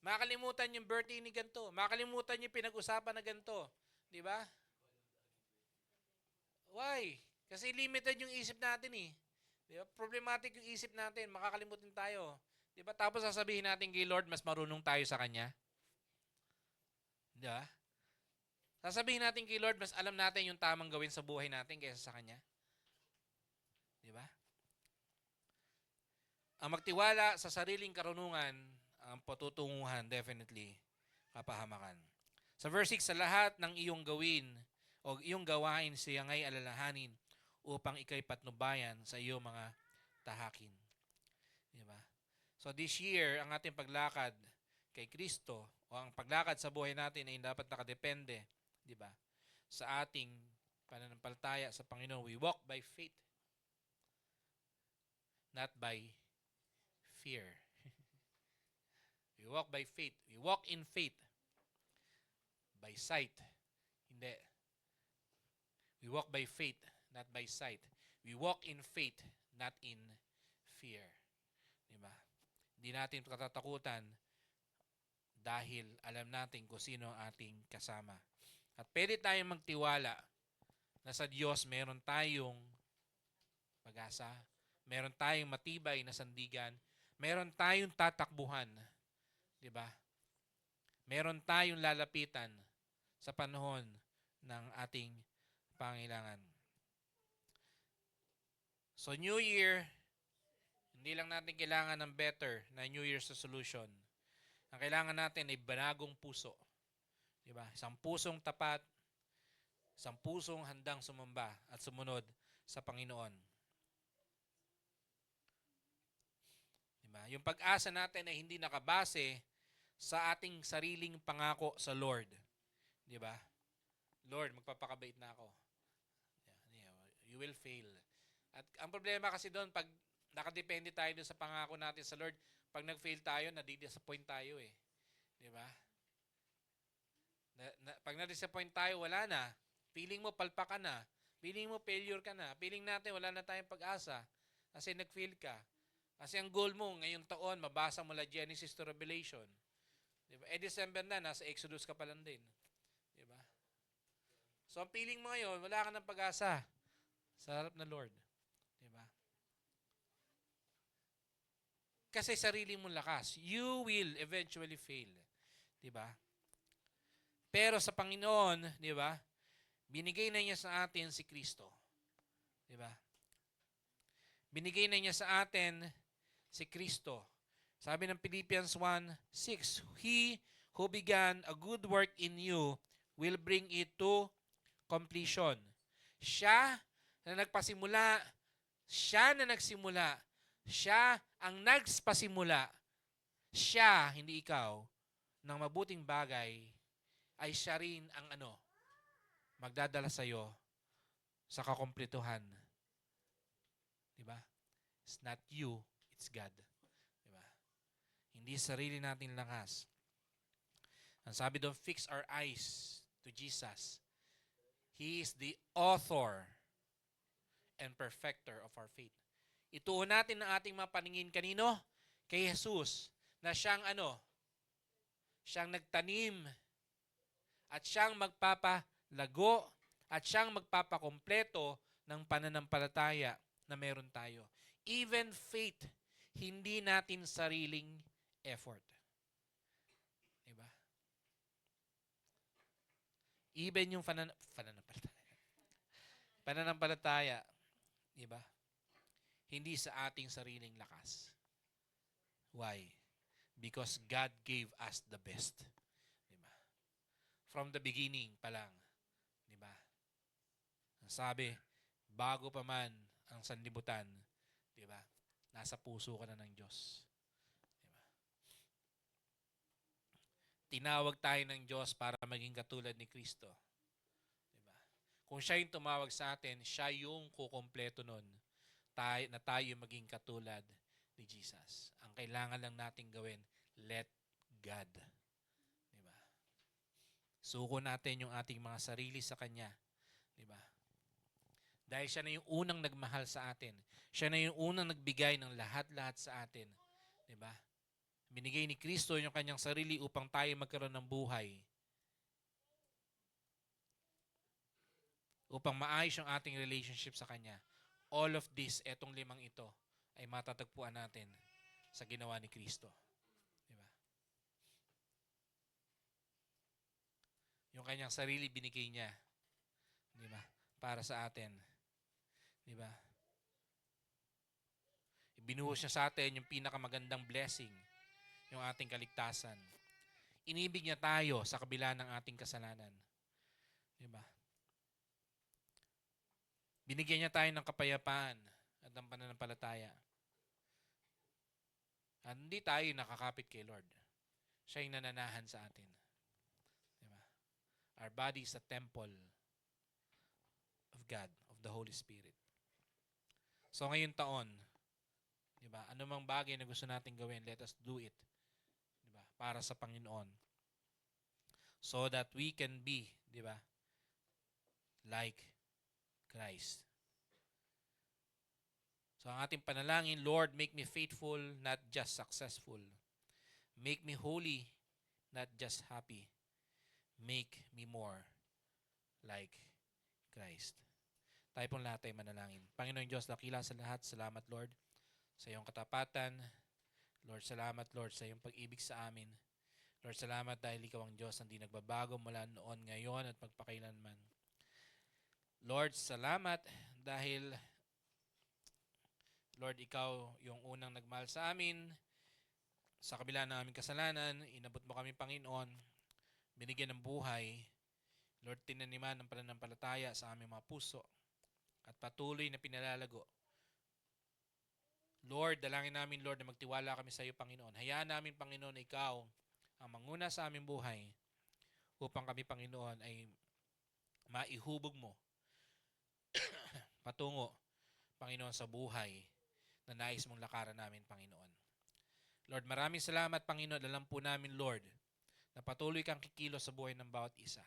Makalimutan yung birthday ni ganito. Makalimutan yung pinag-usapan na ganito. Di ba? Why? Kasi limited yung isip natin . Di ba? Problematic yung isip natin. Makakalimutin tayo. Di ba? Tapos sasabihin natin kay Lord, mas marunong tayo sa Kanya. Di ba? Sasabihin natin kay Lord, mas alam natin yung tamang gawin sa buhay natin kaysa sa Kanya. Di ba? Ang magtiwala sa sariling karunungan, ang patutunguhan, definitely, kapahamakan. Sa verse 6, sa lahat ng iyong gawin o iyong gawain siya ngay alalahanin upang ikay patnubayan sa iyong mga tahakin. Di ba? So this year, ang ating paglakad kay Kristo o ang paglakad sa buhay natin ay dapat nakadepende, di ba? Sa ating pananampalataya sa Panginoon. We walk by faith, not by fear. We walk by faith. We walk in faith. By sight. Hindi. We walk by faith, not by sight. We walk in faith, not in fear. Diba? Hindi natin katatakutan dahil alam natin kung sino ang ating kasama. At pwede tayong magtiwala na sa Diyos meron tayong pag-asa, meron tayong matibay na sandigan, meron tayong tatakbuhan. Diba? Meron tayong lalapitan sa panahon ng ating pangailangan. So New Year, hindi lang natin kailangan ng better na New Year's resolution. Ang kailangan natin ay banagong puso. Diba? Isang pusong tapat, isang pusong handang sumamba at sumunod sa Panginoon. Diba? Yung pag-asa natin ay hindi nakabase sa ating sariling pangako sa Lord. Di ba? Lord, magpapakabait na ako. You will fail. At ang problema kasi doon, pag nakadepende tayo doon sa pangako natin sa Lord, pag nag-fail tayo, nadidisappoint tayo eh. Di ba? Pag na-disappoint tayo, wala na. Feeling mo, palpa ka na. Feeling mo, failure ka na. Feeling natin, wala na tayong pag-asa. Kasi nag-fail ka. Kasi ang goal mo, ngayong taon, mabasa mo la Genesis to Revelation. Diba? December na, nasa Exodus ka pa lang din. Diba? So, ang feeling mo ngayon, wala ka ng pag-asa sa harap ng Lord. Diba? Kasi sarili mong lakas. You will eventually fail. Diba? Pero sa Panginoon, diba? Binigay na niya sa atin si Kristo. Diba? Binigay na niya sa atin si Kristo. Sabi ng Philippians 1:6, He who began a good work in you will bring it to completion. Siya na nagpasimula, siya na nagsimula, siya ang nagpasimula, siya, hindi ikaw, ng mabuting bagay, ay siya rin ang magdadala sa'yo sa kakumpletuhan. Diba? It's not you, it's God. Hindi sarili natin lakas. Ang sabi doon, fix our eyes to Jesus. He is the author and perfecter of our faith. Ituon natin ang ating mga paningin kanino? Kay Jesus, na siyang Siyang nagtanim at siyang magpapalago at siyang magpapakompleto ng pananampalataya na meron tayo. Even faith, hindi natin sariling effort. Diba? Even yung pananampalataya, diba? Hindi sa ating sariling lakas. Why? Because God gave us the best. Diba? From the beginning pa lang. Diba? Ang sabi, bago pa man ang sanlibutan, diba? Nasa puso ka na ng Diyos. Tinawag tayo ng Diyos para maging katulad ni Kristo. Diba? Kung siya yung tumawag sa atin, siya yung kukumpleto nun na tayo maging katulad ni Jesus. Ang kailangan lang natin gawin, let God. Diba? Suko natin yung ating mga sarili sa Kanya. Diba? Dahil siya na yung unang nagmahal sa atin. Siya na yung unang nagbigay ng lahat-lahat sa atin. Diba? Binigay ni Kristo yung kanyang sarili upang tayo magkaroon ng buhay. Upang maayos yung ating relationship sa Kanya. all of this, etong 5 ito, ay matatagpuan natin sa ginawa ni Kristo. Di ba? Yung kanyang sarili binigay niya. Di ba? Para sa atin. Di ba? Binuhos niya sa atin yung pinakamagandang blessing, yung ating kaligtasan. Inibig niya tayo sa kabila ng ating kasalanan. Diba? Binigyan niya tayo ng kapayapaan at ng pananampalataya. At hindi tayo nakakapit kay Lord. Siya yung nananahan sa atin. Diba? Our body is a temple of God, of the Holy Spirit. So ngayong taon, diba, ano mang bagay na gusto natin gawin, let us do it. Diba? Para sa Panginoon. So that we can be, diba, like Christ. So ang ating panalangin, Lord, make me faithful, not just successful. Make me holy, not just happy. Make me more like Christ. Tayo pong lahat ay manalangin. Panginoon Diyos, dakila sa lahat, salamat Lord sa iyong katapatan. Lord, salamat Lord sa iyong pag-ibig sa amin. Lord, salamat dahil ikaw ang Diyos na hindi nagbabago mula noon, ngayon at magpakailanman. Lord, salamat dahil Lord, ikaw yung unang nagmahal sa amin. Sa kabila ng aming kasalanan, inabot mo kami, Panginoon. Binigyan ng buhay. Lord, tinaniman ng pananampalataya sa aming mga puso at patuloy na pinalalago. Lord, dalangin namin, Lord, na magtiwala kami sa iyo, Panginoon. Hayaan namin, Panginoon, na ikaw ang manguna sa aming buhay upang kami, Panginoon, ay maihubog mo patungo, Panginoon, sa buhay na nais mong lakaran namin, Panginoon. Lord, maraming salamat, Panginoon. Alam po namin, Lord, na patuloy kang kikilos sa buhay ng bawat isa.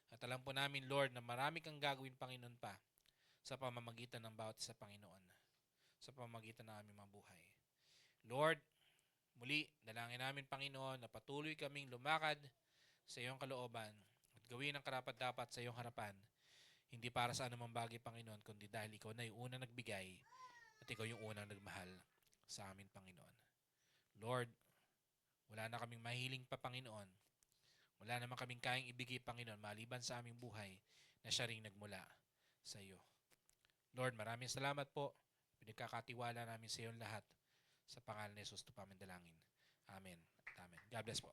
At alam po namin, Lord, na marami kang gagawin, Panginoon, pa sa pamamagitan ng bawat isa, Panginoon, sa pamamagitan ng aming mga buhay. Lord, muli, dalangin namin, Panginoon, na patuloy kaming lumakad sa iyong kalooban at gawin ang karapat-dapat sa iyong harapan. Hindi para sa anumang bagay, Panginoon, kundi dahil ikaw na yung unang nagbigay at ikaw yung unang nagmahal sa amin, Panginoon. Lord, wala na kaming mahiling pa, Panginoon. Wala naman kaming kayang ibigay, Panginoon, maliban sa aming buhay na siya ring nagmula sa iyo. Lord, maraming salamat po. Pinagkakatiwala namin sa iyong lahat. Sa pangalan ni Jesus, ito pa dalangin. Amen. Amen. God bless po.